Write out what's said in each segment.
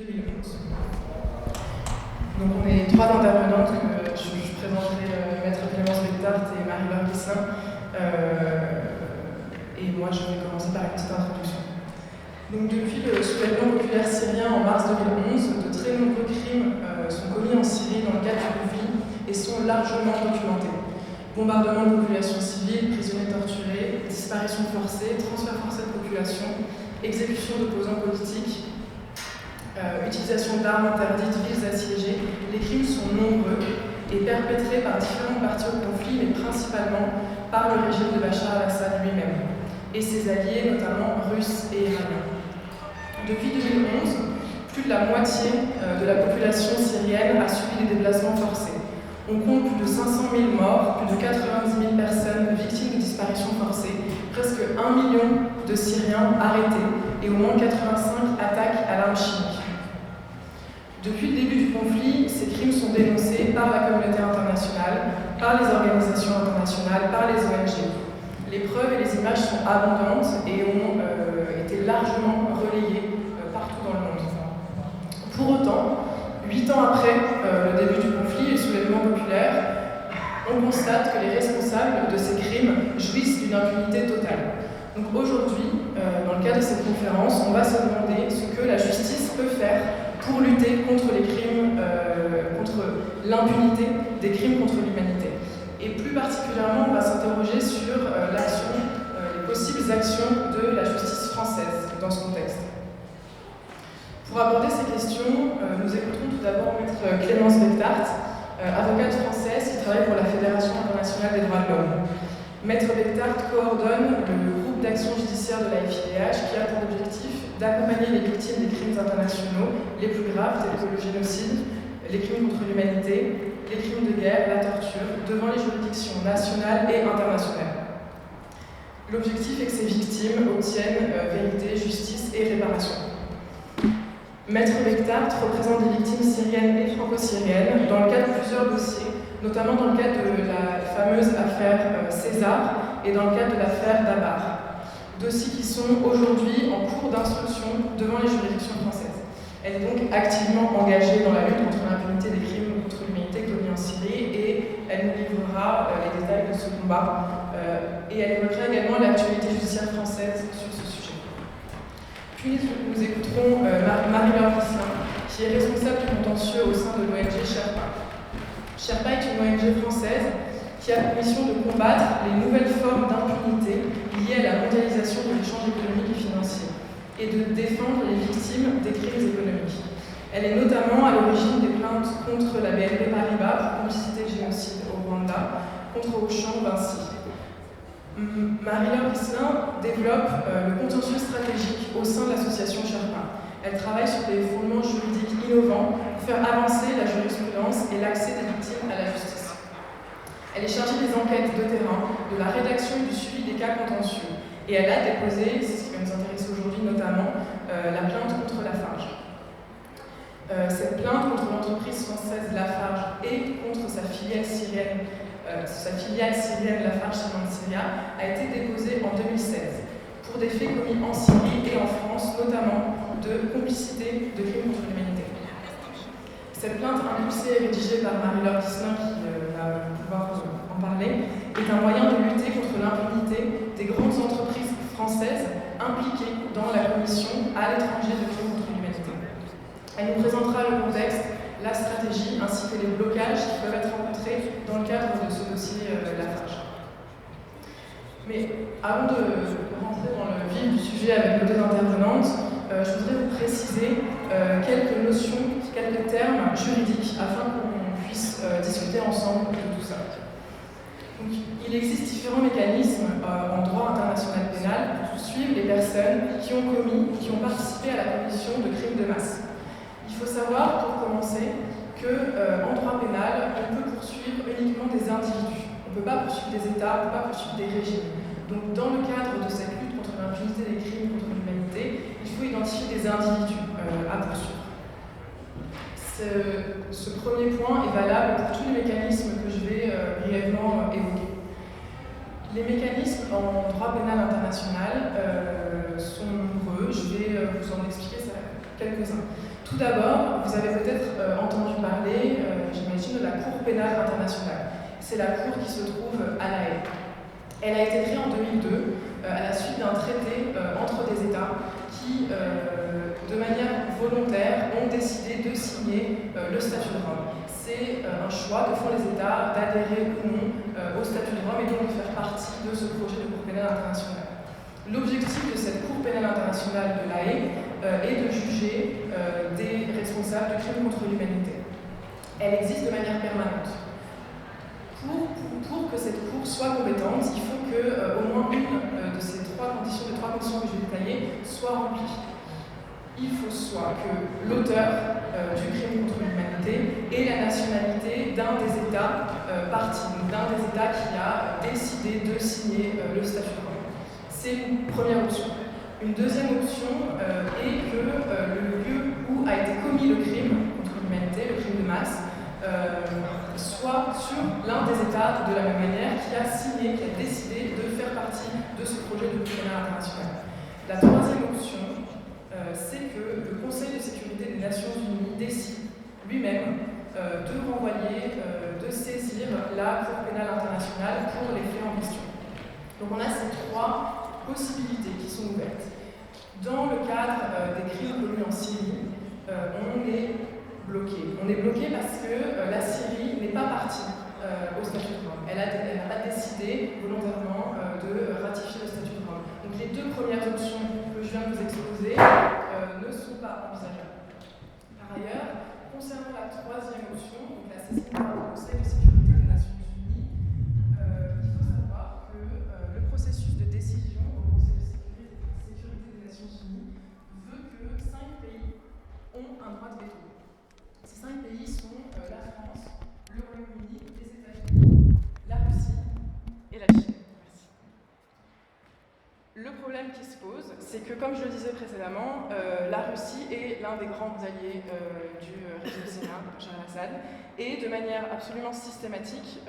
2011. Donc on est trois intervenantes que je présenterai Maître Clémence Bectart et Marie-Laure Ghisselin. Et moi je vais commencer par une petite introduction. Donc depuis le soulèvement populaire syrien en mars 2011, de très nombreux crimes sont commis en Syrie dans le cadre du conflit et sont largement documentés. Bombardement de populations civiles, prisonniers torturés, disparitions forcées, transfert forcé de population, exécution d'opposants politiques, utilisation d'armes interdites, villes assiégées. Les crimes sont nombreux et perpétrés par différentes parties au conflit, mais principalement par le régime de Bachar al-Assad lui-même et ses alliés, notamment russes et iraniens. Depuis 2011, plus de la moitié de la population syrienne a subi des déplacements forcés. On compte plus de 500 000 morts, plus de 90 000 personnes victimes de disparitions forcées, presque 1 million de Syriens arrêtés et au moins 85 attaques à l'arme chimique. Depuis le début du conflit, ces crimes sont dénoncés par la communauté internationale, par les organisations internationales, par les ONG. Les preuves et les images sont abondantes et ont été largement relayées partout dans le monde. Pour autant, 8 ans après le début du conflit et le soulèvement populaire, on constate que les responsables de ces crimes jouissent d'une impunité totale. Donc aujourd'hui, dans le cadre de cette conférence, on va se demander ce que la justice peut faire pour lutter contre les crimes, contre l'impunité des crimes contre l'humanité. Et plus particulièrement, on va s'interroger sur les possibles actions de la justice française dans ce contexte. Pour aborder ces questions, nous écouterons tout d'abord Maître Clémence Bectart, avocate française qui travaille pour la Fédération internationale des droits de l'homme. Maître Bectart coordonne le groupe d'action judiciaire de la FIDH qui a pour objectif d'accompagner les victimes des crimes internationaux les plus graves tels que le génocide, les crimes contre l'humanité, les crimes de guerre, la torture, devant les juridictions nationales et internationales. L'objectif est que ces victimes obtiennent vérité, justice et réparation. Maître Bectart représente des victimes syriennes et franco-syriennes dans le cadre de plusieurs dossiers, notamment dans le cadre de la fameuse affaire César et dans le cadre de l'affaire Dabar. Dossiers qui sont aujourd'hui en cours d'instruction devant les juridictions françaises. Elle est donc activement engagée dans la lutte contre l'impunité des crimes contre l'humanité commis en Syrie et elle nous livrera les détails de ce combat et elle évoquera également l'actualité judiciaire française sur ce sujet. Puis nous écouterons Marie-Laure Ghisselin, qui est responsable du contentieux au sein de l'ONG Sherpa. Sherpa est une ONG française qui a pour mission de combattre les nouvelles formes d'impunité liées à la mondialisation de l'échange économique et financier et de défendre les victimes des crimes économiques. Elle est notamment à l'origine des plaintes contre la BNP Paribas pour complicité de génocide au Rwanda, contre Auchan, Vinci. Marie-Laure Ghisselin développe le contentieux stratégique au sein de l'association Sherpa. Elle travaille sur des fondements juridiques innovants pour faire avancer la jurisprudence et l'accès des victimes à la justice. Elle est chargée des enquêtes de terrain, de la rédaction et du suivi des cas contentieux. Et elle a déposé, c'est ce qui va nous intéresser aujourd'hui notamment, la plainte contre Lafarge. Cette plainte contre l'entreprise française Lafarge et contre sa filiale syrienne Lafarge Cement Syria a été déposée en 2016 pour des faits commis en Syrie et en France, notamment de complicité de crimes contre l'humanité. Cette plainte impulsée et rédigée par Marie-Laure Ghisselin, qui va pouvoir en parler, est un moyen de lutter contre l'impunité des grandes entreprises françaises impliquées dans la commission à l'étranger de crimes contre l'humanité. Elle nous présentera le contexte, la stratégie ainsi que les blocages qui peuvent être rencontrés dans le cadre de ce dossier Lafarge. Mais avant de rentrer dans le vif du sujet avec nos deux intervenantes, je voudrais vous préciser quelques notions, quelques termes juridiques afin qu'on puisse discuter ensemble de tout ça. Donc, il existe différents mécanismes en droit international pénal pour poursuivre les personnes qui ont commis ou qui ont participé à la commission de crimes de masse. Il faut savoir, pour commencer, qu'en droit pénal, on peut poursuivre uniquement des individus. On ne peut pas poursuivre des États, on ne peut pas poursuivre des régimes. Donc, dans le cadre de cette lutte contre l'impunité des crimes contre l'humanité, il faut identifier des individus à poursuivre. Ce premier point est valable pour tous les mécanismes que je vais brièvement évoquer. Les mécanismes en droit pénal international sont nombreux, je vais vous en expliquer quelques-uns. Tout d'abord, vous avez peut-être entendu parler, j'imagine, de la Cour pénale internationale. C'est la cour qui se trouve à La Haye. Elle a été créée en 2002 à la suite d'un traité entre des États qui, de manière volontaire, ont décidé de signer le statut de Rome. C'est un choix que font les États d'adhérer ou non au statut de Rome et donc de faire partie de ce projet de Cour pénale internationale. L'objectif de cette Cour pénale internationale de La Haye est de juger des responsables de crimes contre l'humanité. Elle existe de manière permanente. Pour que cette Cour soit compétente, il faut qu'au moins une de ces trois conditions que je vais détailler, soit remplie. Il faut soit que l'auteur du crime contre l'humanité ait la nationalité d'un des États partis, d'un des États qui a décidé de signer le statut de Rome. C'est une première option. Une deuxième option est que le lieu où a été commis le crime contre l'humanité, le crime de masse, soit sur l'un des États de la même manière qui a signé, qui a décidé de faire partie de ce projet de Cour pénale internationale. La troisième option, c'est que le Conseil de sécurité des Nations Unies décide lui-même de renvoyer, de saisir la Cour pénale internationale pour les faits en question. Donc on a ces trois possibilités qui sont ouvertes. Dans le cadre des crimes commis en Syrie, on est bloqué. On est bloqué parce que la Syrie n'est pas partie au statut de Rome. Elle n'a pas décidé volontairement de ratifier le statut de Rome. Donc les deux premières options que je viens de vous exposer ne sont pas envisageables. Par ailleurs, concernant la troisième option, donc la saisine par le Conseil de sécurité des Nations Unies, il faut savoir que le processus de décision au Conseil de sécurité des Nations Unies veut que 5 pays ont un droit de veto. Ces 5 pays sont la France, le Royaume-Uni, les États-Unis, la Russie et la Chine. Merci. Le problème qui se pose, c'est que, comme je le disais précédemment, la Russie est l'un des grands alliés du régime syrien, Bachar el-Assad, et de manière absolument systématique,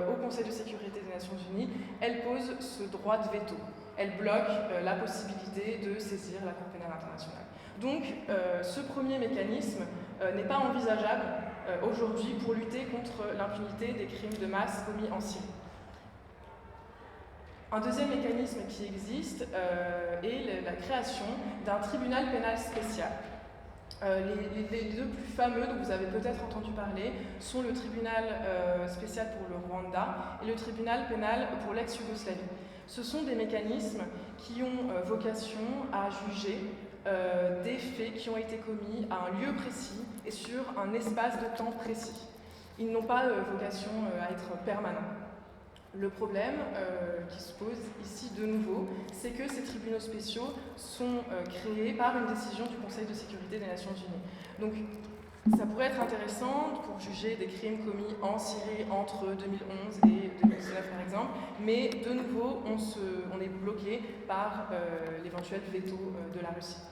au Conseil de sécurité des Nations Unies, elle pose ce droit de veto. Elle bloque la possibilité de saisir la Cour pénale internationale. Donc, ce premier mécanisme n'est pas envisageable aujourd'hui pour lutter contre l'impunité des crimes de masse commis en Syrie. Un deuxième mécanisme qui existe est la création d'un tribunal pénal spécial. Les deux plus fameux dont vous avez peut-être entendu parler sont le tribunal spécial pour le Rwanda et le tribunal pénal pour l'ex-Yougoslavie. Ce sont des mécanismes qui ont vocation à juger des faits qui ont été commis à un lieu précis et sur un espace de temps précis. Ils n'ont pas vocation à être permanents. Le problème qui se pose ici de nouveau, c'est que ces tribunaux spéciaux sont créés par une décision du Conseil de sécurité des Nations Unies. Donc ça pourrait être intéressant pour juger des crimes commis en Syrie entre 2011 et 2019 par exemple, mais de nouveau on est bloqué par l'éventuel veto de la Russie.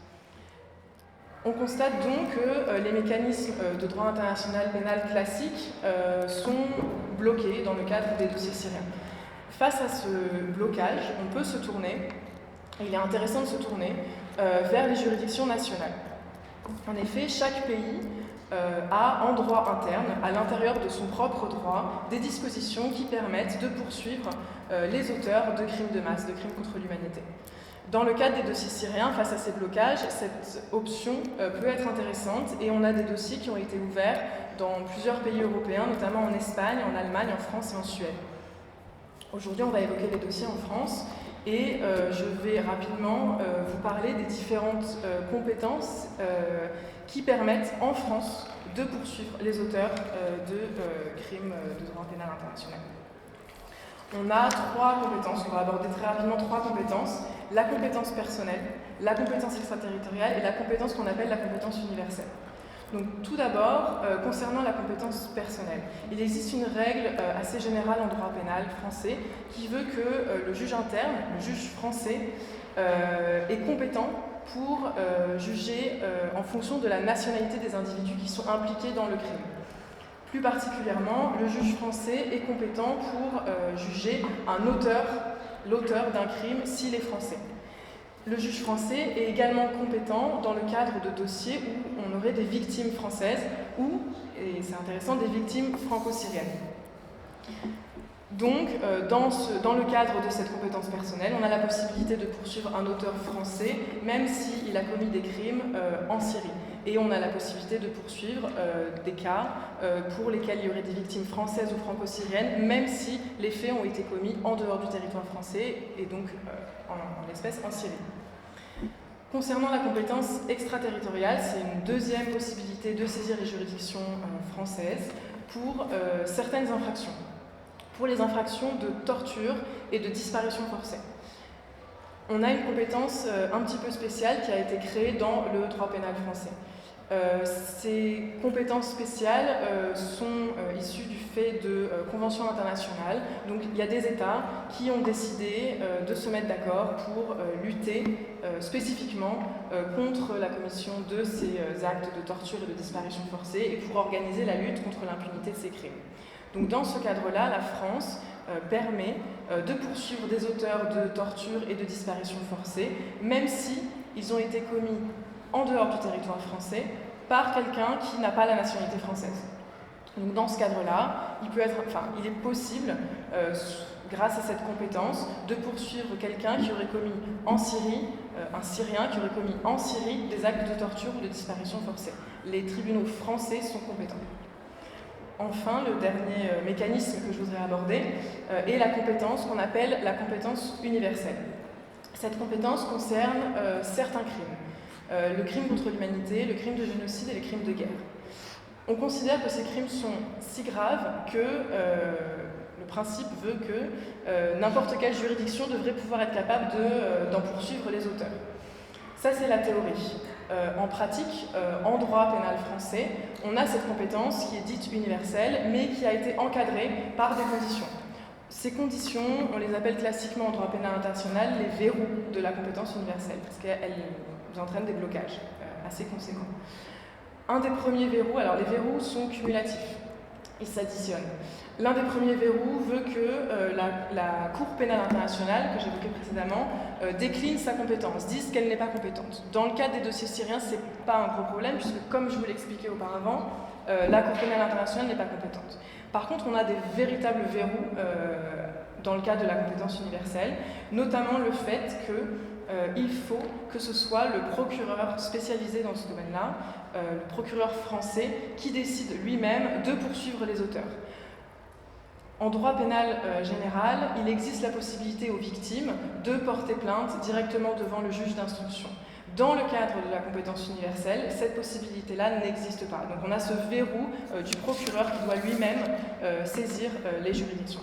On constate donc que les mécanismes de droit international pénal classiques sont bloqués dans le cadre des dossiers syriens. Face à ce blocage, on peut se tourner, et il est intéressant de se tourner, vers les juridictions nationales. En effet, chaque pays a en droit interne, à l'intérieur de son propre droit, des dispositions qui permettent de poursuivre les auteurs de crimes de masse, de crimes contre l'humanité. Dans le cadre des dossiers syriens, face à ces blocages, cette option peut être intéressante et on a des dossiers qui ont été ouverts dans plusieurs pays européens, notamment en Espagne, en Allemagne, en France et en Suède. Aujourd'hui, on va évoquer les dossiers en France et je vais rapidement vous parler des différentes compétences qui permettent en France de poursuivre les auteurs de crimes de droit pénal international. On a 3 compétences, on va aborder très rapidement 3 compétences. La compétence personnelle, la compétence extraterritoriale et la compétence qu'on appelle la compétence universelle. Donc tout d'abord, concernant la compétence personnelle, il existe une règle assez générale en droit pénal français qui veut que le juge interne, le juge français, est compétent pour juger en fonction de la nationalité des individus qui sont impliqués dans le crime. Plus particulièrement, le juge français est compétent pour juger un auteur, l'auteur d'un crime, s'il est français. Le juge français est également compétent dans le cadre de dossiers où on aurait des victimes françaises ou, et c'est intéressant, des victimes franco-syriennes. Donc, dans le cadre de cette compétence personnelle, on a la possibilité de poursuivre un auteur français, même s'il a commis des crimes en Syrie. Et on a la possibilité de poursuivre des cas pour lesquels il y aurait des victimes françaises ou franco-syriennes, même si les faits ont été commis en dehors du territoire français, et donc en l'espèce en Syrie. Concernant la compétence extraterritoriale, c'est une deuxième possibilité de saisir les juridictions françaises pour certaines infractions. Pour les infractions de torture et de disparition forcée. On a une compétence un petit peu spéciale qui a été créée dans le droit pénal français. Ces compétences spéciales sont issues du fait de conventions internationales. Donc il y a des États qui ont décidé de se mettre d'accord pour lutter spécifiquement contre la commission de ces actes de torture et de disparition forcée et pour organiser la lutte contre l'impunité de ces crimes. Donc dans ce cadre-là, la France permet de poursuivre des auteurs de torture et de disparition forcée, même si ils ont été commis en dehors du territoire français par quelqu'un qui n'a pas la nationalité française. Donc dans ce cadre-là, il est possible, grâce à cette compétence, de poursuivre quelqu'un qui aurait commis en Syrie, un Syrien qui aurait commis en Syrie des actes de torture ou de disparition forcée. Les tribunaux français sont compétents. Enfin, le dernier mécanisme que je voudrais aborder est la compétence qu'on appelle la compétence universelle. Cette compétence concerne certains crimes. Le crime contre l'humanité, le crime de génocide et les crimes de guerre. On considère que ces crimes sont si graves que le principe veut que n'importe quelle juridiction devrait pouvoir être capable d'en poursuivre les auteurs. Ça, c'est la théorie. En pratique, en droit pénal français, on a cette compétence qui est dite universelle, mais qui a été encadrée par des conditions. Ces conditions, on les appelle classiquement en droit pénal international les verrous de la compétence universelle, parce qu'elles entraînent des blocages assez conséquents. Un des premiers verrous, alors les verrous sont cumulatifs, ils s'additionnent. L'un des premiers verrous veut que la Cour pénale internationale, que j'évoquais précédemment, décline sa compétence, dise qu'elle n'est pas compétente. Dans le cadre des dossiers syriens, ce n'est pas un gros problème, puisque comme je vous l'expliquais auparavant, la Cour pénale internationale n'est pas compétente. Par contre, on a des véritables verrous dans le cadre de la compétence universelle, notamment le fait qu'il faut que ce soit le procureur spécialisé dans ce domaine-là, le procureur français, qui décide lui-même de poursuivre les auteurs. En droit pénal général, il existe la possibilité aux victimes de porter plainte directement devant le juge d'instruction. Dans le cadre de la compétence universelle, cette possibilité-là n'existe pas. Donc on a ce verrou du procureur qui doit lui-même saisir les juridictions.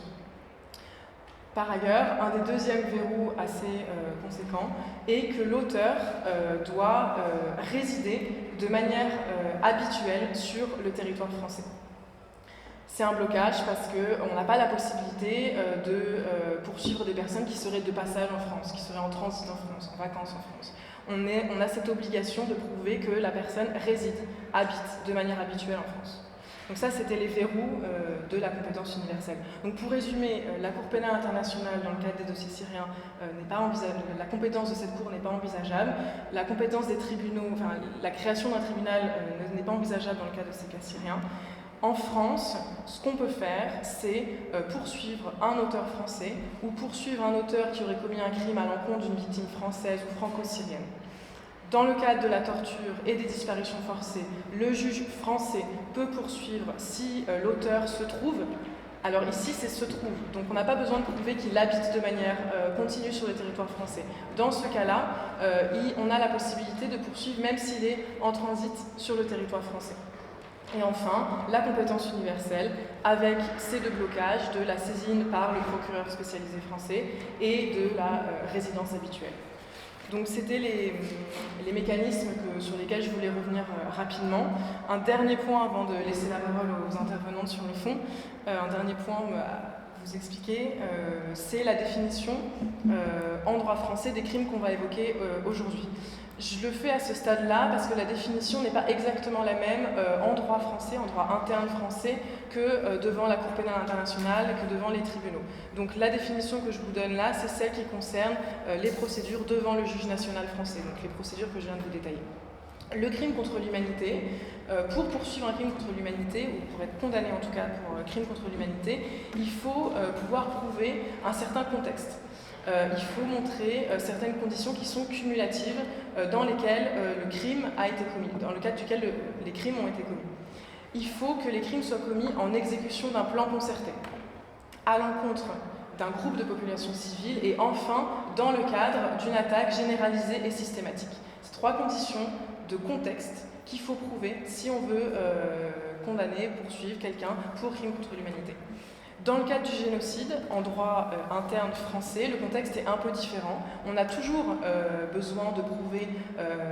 Par ailleurs, un des deuxièmes verrous assez conséquents est que l'auteur doit résider de manière habituelle sur le territoire français. C'est un blocage parce qu'on n'a pas la possibilité de poursuivre des personnes qui seraient de passage en France, qui seraient en transit en France, en vacances en France. On a cette obligation de prouver que la personne réside, habite de manière habituelle en France. Donc ça, c'était les verrous de la compétence universelle. Donc pour résumer, la Cour pénale internationale, dans le cadre des dossiers syriens, n'est pas envisageable. La compétence de cette Cour n'est pas envisageable. La compétence des tribunaux, enfin la création d'un tribunal n'est pas envisageable dans le cadre de ces cas syriens. En France, ce qu'on peut faire, c'est poursuivre un auteur français ou poursuivre un auteur qui aurait commis un crime à l'encontre d'une victime française ou franco-syrienne. Dans le cadre de la torture et des disparitions forcées, le juge français peut poursuivre si l'auteur se trouve. Alors ici, c'est se trouve, donc on n'a pas besoin de prouver qu'il habite de manière continue sur le territoire français. Dans ce cas-là, on a la possibilité de poursuivre même s'il est en transit sur le territoire français. Et enfin, la compétence universelle, avec ces deux blocages de la saisine par le procureur spécialisé français et de la résidence habituelle. Donc c'était les mécanismes sur lesquels je voulais revenir rapidement. Un dernier point avant de laisser la parole aux intervenantes sur le fond. Un dernier point à vous expliquer, c'est la définition en droit français des crimes qu'on va évoquer aujourd'hui. Je le fais à ce stade-là parce que la définition n'est pas exactement la même en droit français, en droit interne français, que devant la Cour pénale internationale, que devant les tribunaux. Donc la définition que je vous donne là, c'est celle qui concerne les procédures devant le juge national français, donc les procédures que je viens de vous détailler. Le crime contre l'humanité, pour poursuivre un crime contre l'humanité, ou pour être condamné en tout cas pour un crime contre l'humanité, il faut pouvoir prouver un certain contexte. Il faut montrer certaines conditions qui sont cumulatives dans lesquelles le crime a été commis, dans le cadre duquel les crimes ont été commis. Il faut que les crimes soient commis en exécution d'un plan concerté, à l'encontre d'un groupe de population civile et enfin dans le cadre d'une attaque généralisée et systématique. Ces trois conditions de contexte qu'il faut prouver si on veut condamner, poursuivre quelqu'un pour crime contre l'humanité. Dans le cadre du génocide, en droit interne français, le contexte est un peu différent. On a toujours besoin de prouver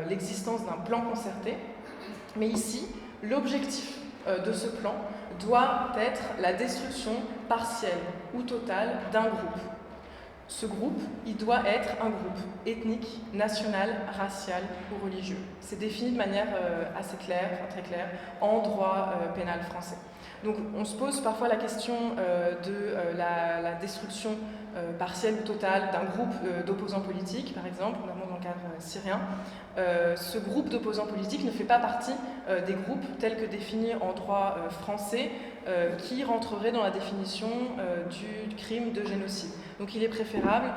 l'existence d'un plan concerté, mais ici, l'objectif de ce plan doit être la destruction partielle ou totale d'un groupe. Ce groupe, il doit être un groupe ethnique, national, racial ou religieux. C'est défini de manière assez claire, très claire, en droit pénal français. Donc on se pose parfois la question de la destruction partielle ou totale d'un groupe d'opposants politiques, par exemple, notamment dans le cadre syrien. Ce groupe d'opposants politiques ne fait pas partie des groupes tels que définis en droit français qui rentreraient dans la définition du crime de génocide. Donc il est préférable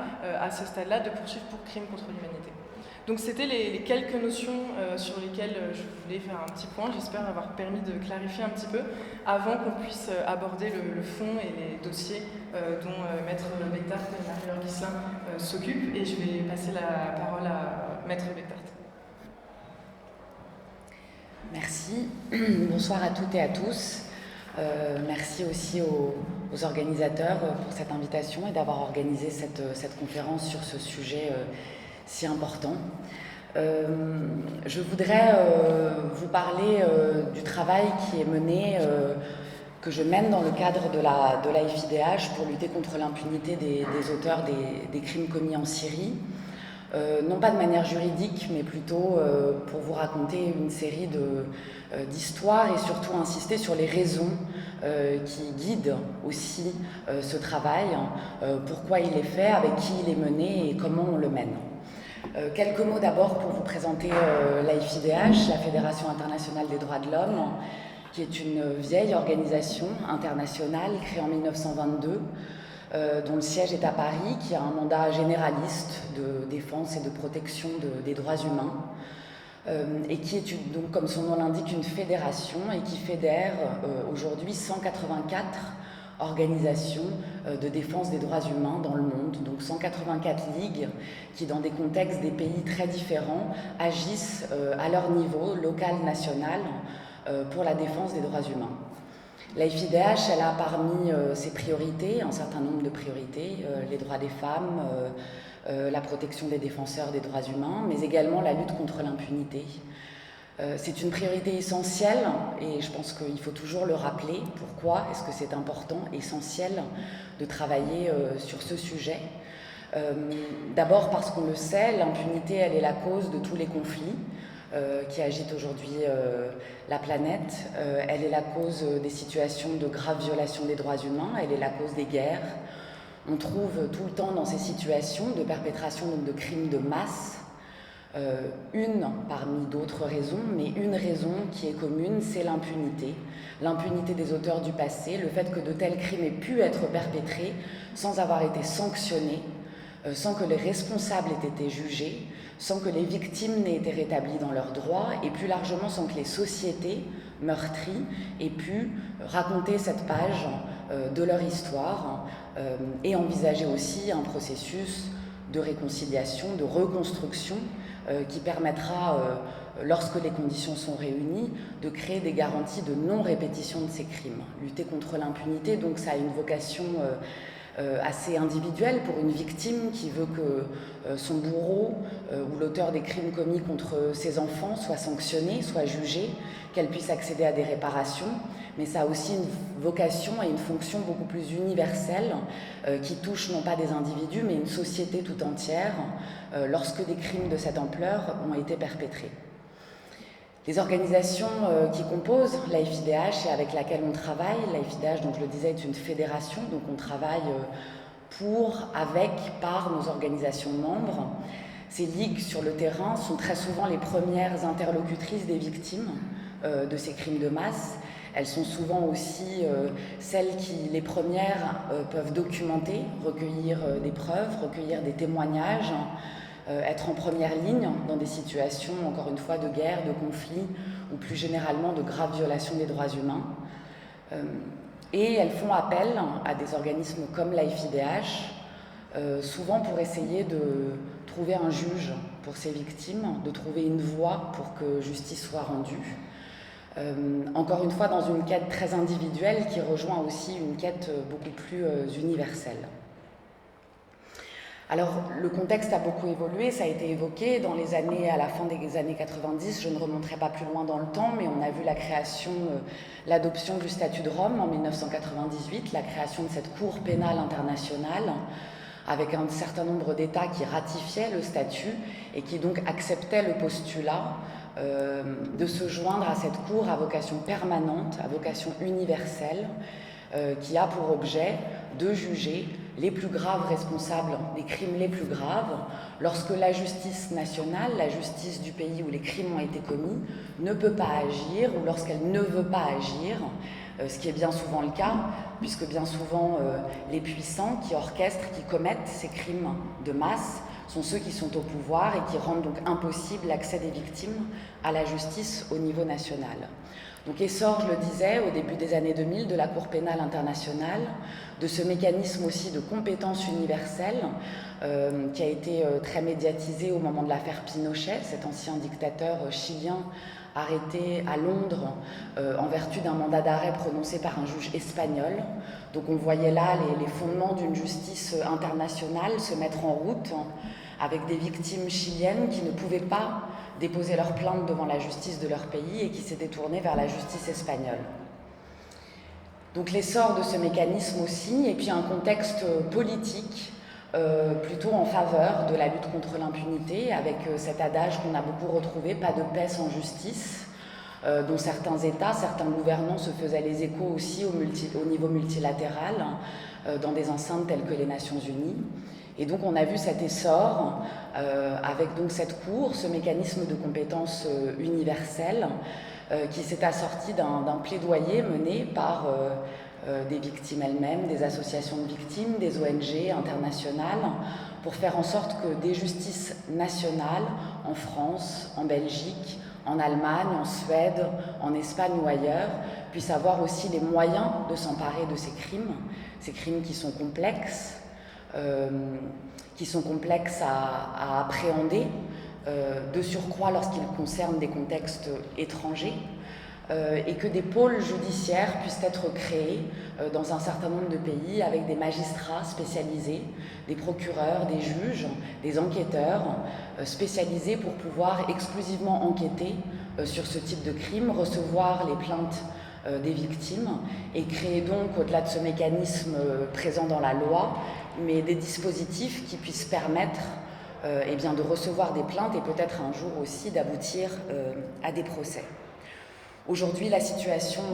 à ce stade-là de poursuivre pour crime contre l'humanité. Donc c'était les quelques notions sur lesquelles je voulais faire un petit point. J'espère avoir permis de clarifier un petit peu avant qu'on puisse aborder le fond et les dossiers dont Maître Bechtart et Marie-Laure Ghislain s'occupent. Et je vais passer la parole à Maître Bechtart. Merci. Bonsoir à toutes et à tous. Merci aussi aux organisateurs pour cette invitation et d'avoir organisé cette conférence sur ce sujet si important. Je voudrais vous parler du travail qui est mené, que je mène dans le cadre de la FIDH pour lutter contre l'impunité des auteurs des crimes commis en Syrie. Non pas de manière juridique, mais plutôt pour vous raconter une série d'histoires et surtout insister sur les raisons qui guident aussi ce travail, pourquoi il est fait, avec qui il est mené et comment on le mène. Quelques mots d'abord pour vous présenter la FIDH, la Fédération internationale des droits de l'homme, qui est une vieille organisation internationale créée en 1922, dont le siège est à Paris, qui a un mandat généraliste de défense et de protection des droits humains, et qui est donc, comme son nom l'indique, une fédération et qui fédère aujourd'hui 184 organisations de défense des droits humains dans le monde, donc 184 ligues qui, dans des contextes des pays très différents, agissent à leur niveau, local, national, pour la défense des droits humains. La FIDH, elle a parmi ses priorités, un certain nombre de priorités, les droits des femmes, la protection des défenseurs des droits humains, mais également la lutte contre l'impunité. C'est une priorité essentielle et je pense qu'il faut toujours le rappeler. Pourquoi est-ce que c'est important, essentiel de travailler sur ce sujet ? D'abord parce qu'on le sait, l'impunité, elle est la cause de tous les conflits qui agitent aujourd'hui la planète. Elle est la cause des situations de graves violations des droits humains, elle est la cause des guerres. On trouve tout le temps dans ces situations de perpétration de crimes de masse, une parmi d'autres raisons, mais une raison qui est commune, c'est l'impunité. L'impunité des auteurs du passé, le fait que de tels crimes aient pu être perpétrés sans avoir été sanctionnés, sans que les responsables aient été jugés, sans que les victimes n'aient été rétablies dans leurs droits et plus largement sans que les sociétés meurtries aient pu raconter cette page de leur histoire et envisager aussi un processus de réconciliation, de reconstruction qui permettra, lorsque les conditions sont réunies, de créer des garanties de non-répétition de ces crimes. Lutter contre l'impunité, donc ça a une vocation assez individuelle pour une victime qui veut que son bourreau ou l'auteur des crimes commis contre ses enfants soit sanctionné, soit jugé, qu'elle puisse accéder à des réparations. Mais ça a aussi une vocation et une fonction beaucoup plus universelle qui touche non pas des individus mais une société tout entière lorsque des crimes de cette ampleur ont été perpétrés. Les organisations qui composent l'AFIDH et avec laquelle on travaille, l'AFIDH, donc je le disais, est une fédération, donc on travaille pour, avec, par nos organisations membres. Ces ligues sur le terrain sont très souvent les premières interlocutrices des victimes de ces crimes de masse. Elles sont souvent aussi celles qui, les premières, peuvent documenter, recueillir des preuves, recueillir des témoignages, être en première ligne dans des situations, encore une fois, de guerre, de conflit ou plus généralement de graves violations des droits humains. Et elles font appel à des organismes comme l'AFIDH, souvent pour essayer de trouver un juge pour ces victimes, de trouver une voie pour que justice soit rendue. Encore une fois, dans une quête très individuelle qui rejoint aussi une quête beaucoup plus universelle. Alors, le contexte a beaucoup évolué, ça a été évoqué dans les années, à la fin des années 90, je ne remonterai pas plus loin dans le temps, mais on a vu la création, l'adoption du statut de Rome en 1998, la création de cette Cour pénale internationale, avec un certain nombre d'États qui ratifiaient le statut et qui donc acceptaient le postulat de se joindre à cette Cour à vocation permanente, à vocation universelle, qui a pour objet de juger les plus graves responsables des crimes les plus graves lorsque la justice nationale, la justice du pays où les crimes ont été commis, ne peut pas agir ou lorsqu'elle ne veut pas agir, ce qui est bien souvent le cas, puisque bien souvent les puissants qui orchestrent, qui commettent ces crimes de masse sont ceux qui sont au pouvoir et qui rendent donc impossible l'accès des victimes à la justice au niveau national. Donc essor, je le disais, au début des années 2000, de la Cour pénale internationale, de ce mécanisme aussi de compétence universelle qui a été très médiatisé au moment de l'affaire Pinochet, cet ancien dictateur chilien arrêté à Londres en vertu d'un mandat d'arrêt prononcé par un juge espagnol. Donc on voyait là les fondements d'une justice internationale se mettre en route avec des victimes chiliennes qui ne pouvaient pas déposer leur plainte devant la justice de leur pays et qui s'étaient tournées vers la justice espagnole. Donc l'essor de ce mécanisme aussi, et puis un contexte politique plutôt en faveur de la lutte contre l'impunité, avec cet adage qu'on a beaucoup retrouvé, pas de paix sans justice, dont certains États, certains gouvernants se faisaient les échos aussi au niveau multilatéral, dans des enceintes telles que les Nations Unies. Et donc on a vu cet essor avec donc cette cour, ce mécanisme de compétence universelle qui s'est assorti d'un plaidoyer mené par des victimes elles-mêmes, des associations de victimes, des ONG internationales, pour faire en sorte que des justices nationales en France, en Belgique, en Allemagne, en Suède, en Espagne ou ailleurs, puissent avoir aussi les moyens de s'emparer de ces crimes qui sont complexes, à appréhender, de surcroît lorsqu'ils concernent des contextes étrangers, et que des pôles judiciaires puissent être créés dans un certain nombre de pays avec des magistrats spécialisés, des procureurs, des juges, des enquêteurs spécialisés pour pouvoir exclusivement enquêter sur ce type de crime, recevoir les plaintes des victimes et créer donc, au-delà de ce mécanisme présent dans la loi, mais des dispositifs qui puissent permettre de recevoir des plaintes et peut-être un jour aussi d'aboutir à des procès. Aujourd'hui, la situation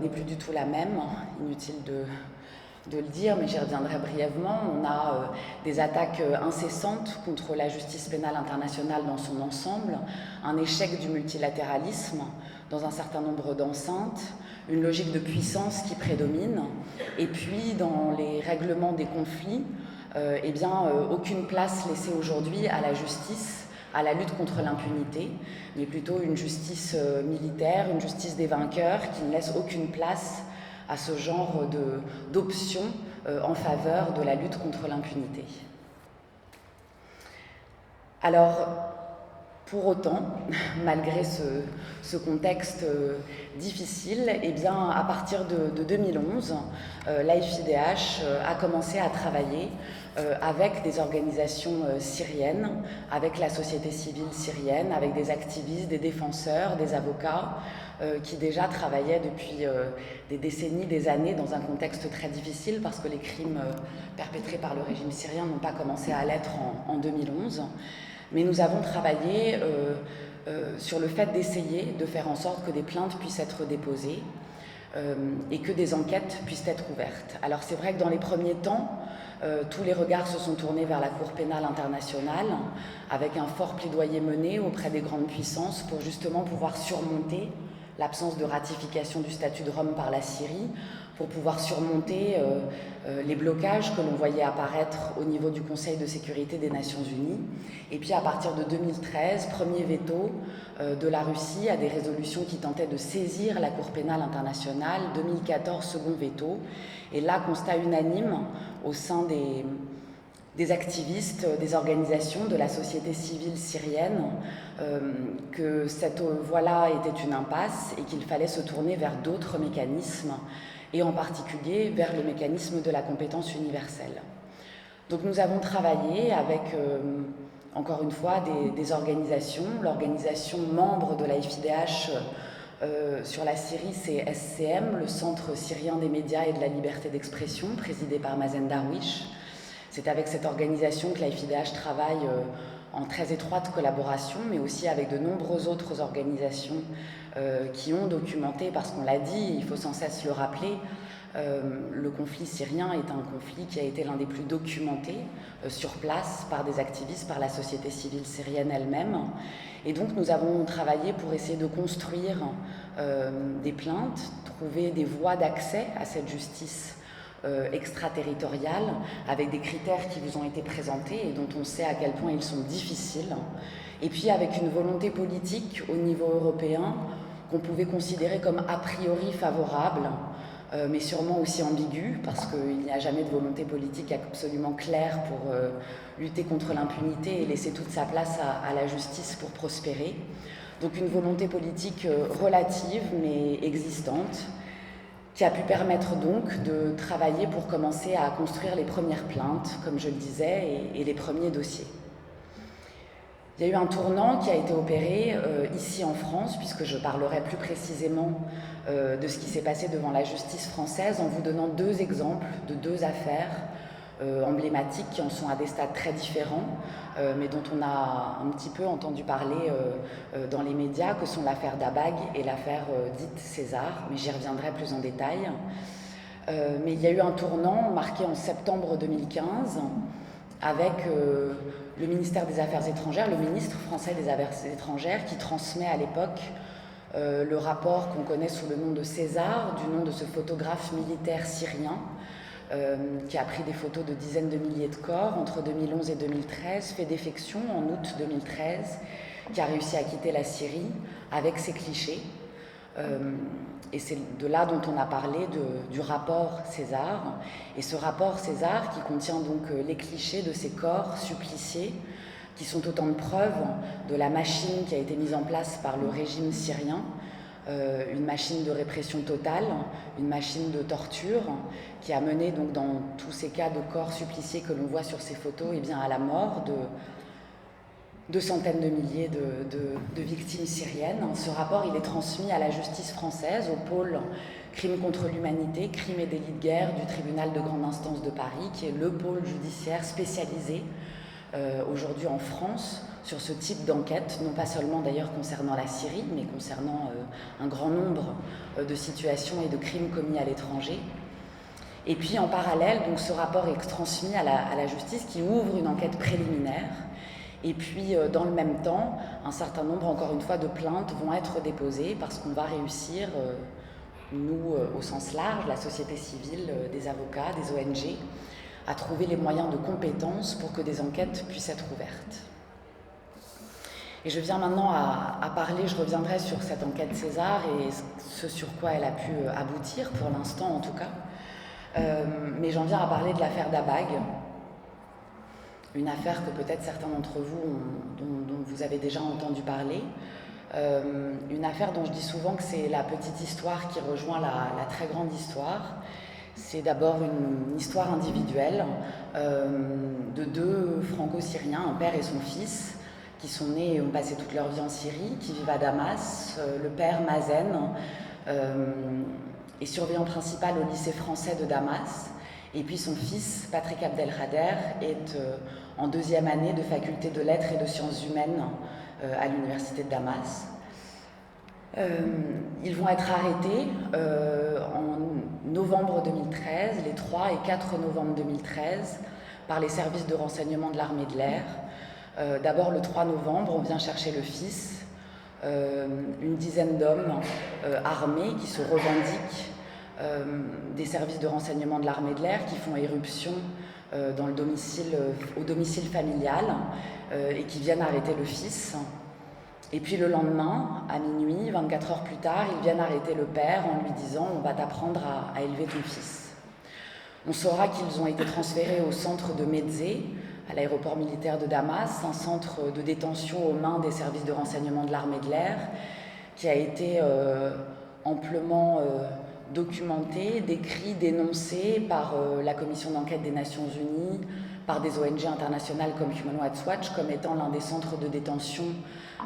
n'est plus du tout la même, inutile de le dire, mais j'y reviendrai brièvement. On a des attaques incessantes contre la justice pénale internationale dans son ensemble, un échec du multilatéralisme dans un certain nombre d'enceintes, une logique de puissance qui prédomine, et puis dans les règlements des conflits, aucune place laissée aujourd'hui à la justice, à la lutte contre l'impunité, mais plutôt une justice militaire, une justice des vainqueurs qui ne laisse aucune place à ce genre d'options en faveur de la lutte contre l'impunité. Alors, Pour autant, malgré ce contexte difficile, eh bien, à partir de 2011, l'AFIDH a commencé à travailler avec des organisations syriennes, avec la société civile syrienne, avec des activistes, des défenseurs, des avocats, qui déjà travaillaient depuis des décennies, des années, dans un contexte très difficile, parce que les crimes perpétrés par le régime syrien n'ont pas commencé à l'être en 2011. Mais nous avons travaillé sur le fait d'essayer de faire en sorte que des plaintes puissent être déposées et que des enquêtes puissent être ouvertes. Alors c'est vrai que dans les premiers temps, tous les regards se sont tournés vers la Cour pénale internationale, avec un fort plaidoyer mené auprès des grandes puissances pour justement pouvoir surmonter l'absence de ratification du statut de Rome par la Syrie, pour pouvoir surmonter les blocages que l'on voyait apparaître au niveau du Conseil de sécurité des Nations Unies. Et puis à partir de 2013, premier veto de la Russie à des résolutions qui tentaient de saisir la Cour pénale internationale, 2014, second veto. Et là, constat unanime au sein des activistes, des organisations, de la société civile syrienne, que cette voie-là était une impasse et qu'il fallait se tourner vers d'autres mécanismes, et en particulier vers le mécanisme de la compétence universelle. Donc nous avons travaillé avec, encore une fois, des organisations. L'organisation membre de la FIDH sur la Syrie, c'est SCM, le Centre syrien des médias et de la liberté d'expression, présidé par Mazen Darwish. C'est avec cette organisation que la FIDH travaille en très étroite collaboration, mais aussi avec de nombreuses autres organisations qui ont documenté, parce qu'on l'a dit, il faut sans cesse le rappeler, le conflit syrien est un conflit qui a été l'un des plus documentés sur place par des activistes, par la société civile syrienne elle-même. Et donc nous avons travaillé pour essayer de construire des plaintes, trouver des voies d'accès à cette justice extraterritoriale, avec des critères qui vous ont été présentés et dont on sait à quel point ils sont difficiles, et puis avec une volonté politique au niveau européen qu'on pouvait considérer comme a priori favorable, mais sûrement aussi ambiguë, parce qu'il n'y a jamais de volonté politique absolument claire pour lutter contre l'impunité et laisser toute sa place à la justice pour prospérer. Donc une volonté politique relative mais existante, qui a pu permettre donc de travailler pour commencer à construire les premières plaintes, comme je le disais, et les premiers dossiers. Il y a eu un tournant qui a été opéré ici en France, puisque je parlerai plus précisément de ce qui s'est passé devant la justice française en vous donnant deux exemples de deux affaires emblématiques qui en sont à des stades très différents, mais dont on a un petit peu entendu parler dans les médias, que sont l'affaire Dabag et l'affaire dite César, mais j'y reviendrai plus en détail. Mais il y a eu un tournant marqué en septembre 2015 avec le ministère des Affaires étrangères, le ministre français des Affaires étrangères, qui transmet à l'époque le rapport qu'on connaît sous le nom de César, du nom de ce photographe militaire syrien, qui a pris des photos de dizaines de milliers de corps entre 2011 et 2013, fait défection en août 2013, qui a réussi à quitter la Syrie avec ses clichés. Et c'est de là dont on a parlé du rapport César. Et ce rapport César qui contient donc les clichés de ces corps suppliciés, qui sont autant de preuves de la machine qui a été mise en place par le régime syrien, une machine de répression totale, une machine de torture, qui a mené donc dans tous ces cas de corps suppliciés que l'on voit sur ces photos, et bien à la mort de centaines de milliers de victimes syriennes. Ce rapport, il est transmis à la justice française, au pôle crimes contre l'humanité, crimes et délits de guerre du tribunal de grande instance de Paris, qui est le pôle judiciaire spécialisé aujourd'hui en France sur ce type d'enquête, non pas seulement d'ailleurs concernant la Syrie, mais concernant un grand nombre de situations et de crimes commis à l'étranger. Et puis en parallèle, donc, ce rapport est transmis à la justice qui ouvre une enquête préliminaire. Et puis dans le même temps, un certain nombre, encore une fois, de plaintes vont être déposées parce qu'on va réussir, nous au sens large, la société civile, des avocats, des ONG, à trouver les moyens de compétence pour que des enquêtes puissent être ouvertes. Et je viens maintenant à parler, je reviendrai sur cette enquête César et ce sur quoi elle a pu aboutir, pour l'instant en tout cas. Mais j'en viens à parler de l'affaire Dabag. une affaire que peut-être certains d'entre vous dont vous avez déjà entendu parler. Une affaire dont je dis souvent que c'est la petite histoire qui rejoint la très grande histoire. C'est d'abord une histoire individuelle de deux franco-syriens, un père et son fils, qui sont nés et ont passé toute leur vie en Syrie, qui vivent à Damas. Le père, Mazen, est surveillant principal au lycée français de Damas. Et puis son fils, Patrick Abdelkader, est en deuxième année de faculté de lettres et de sciences humaines à l'université de Damas. Ils vont être arrêtés en novembre 2013, les 3 et 4 novembre 2013, par les services de renseignement de l'armée de l'air. D'abord, le 3 novembre, on vient chercher le fils, une dizaine d'hommes armés qui se revendiquent des services de renseignement de l'armée de l'air, qui font éruption au domicile familial et qui viennent arrêter le fils. Et puis le lendemain, à minuit, 24 heures plus tard, ils viennent arrêter le père en lui disant « on va t'apprendre à élever ton fils ». On saura qu'ils ont été transférés au centre de Mezzé, à l'aéroport militaire de Damas, un centre de détention aux mains des services de renseignement de l'armée de l'air, qui a été amplement documenté, décrit, dénoncé par la commission d'enquête des Nations Unies, par des ONG internationales comme Human Rights Watch, comme étant l'un des centres de détention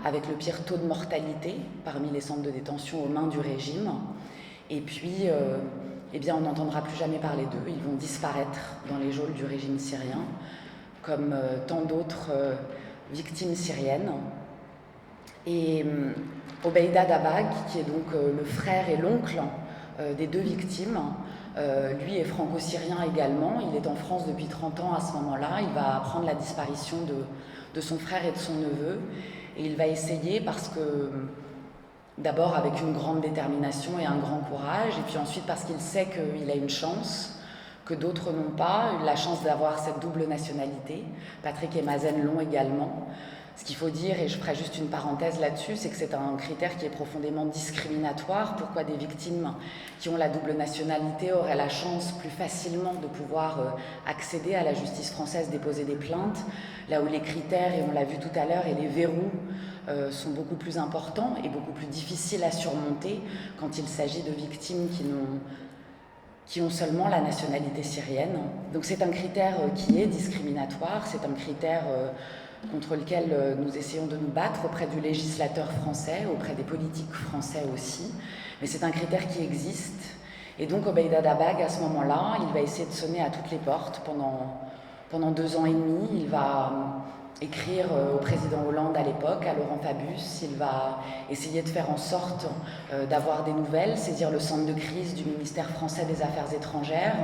avec le pire taux de mortalité parmi les centres de détention aux mains du régime. Et puis, eh bien, on n'entendra plus jamais parler d'eux. Ils vont disparaître dans les geôles du régime syrien, comme tant d'autres victimes syriennes. Et Obeida Dabag, qui est donc le frère et l'oncle des deux victimes, lui est franco-syrien également. Il est en France depuis 30 ans à ce moment-là. Il va apprendre la disparition de son frère et de son neveu. Et il va essayer parce que, d'abord avec une grande détermination et un grand courage, et puis ensuite parce qu'il sait qu'il a une chance que d'autres n'ont pas, la chance d'avoir cette double nationalité. Patrick et Mazen l'ont également. Ce qu'il faut dire, et je ferai juste une parenthèse là-dessus, c'est que c'est un critère qui est profondément discriminatoire. Pourquoi des victimes qui ont la double nationalité auraient la chance plus facilement de pouvoir accéder à la justice française, déposer des plaintes, là où les critères, et on l'a vu tout à l'heure, et les verrous sont beaucoup plus importants et beaucoup plus difficiles à surmonter quand il s'agit de victimes qui ont seulement la nationalité syrienne. Donc c'est un critère qui est discriminatoire, c'est un critère contre lequel nous essayons de nous battre auprès du législateur français, auprès des politiques français aussi. Mais c'est un critère qui existe. Et donc Obeida Dabag, à ce moment-là, il va essayer de sonner à toutes les portes pendant 2 ans et demi. Il va écrire au président Hollande à l'époque, à Laurent Fabius. Il va essayer de faire en sorte d'avoir des nouvelles, saisir le centre de crise du ministère français des Affaires étrangères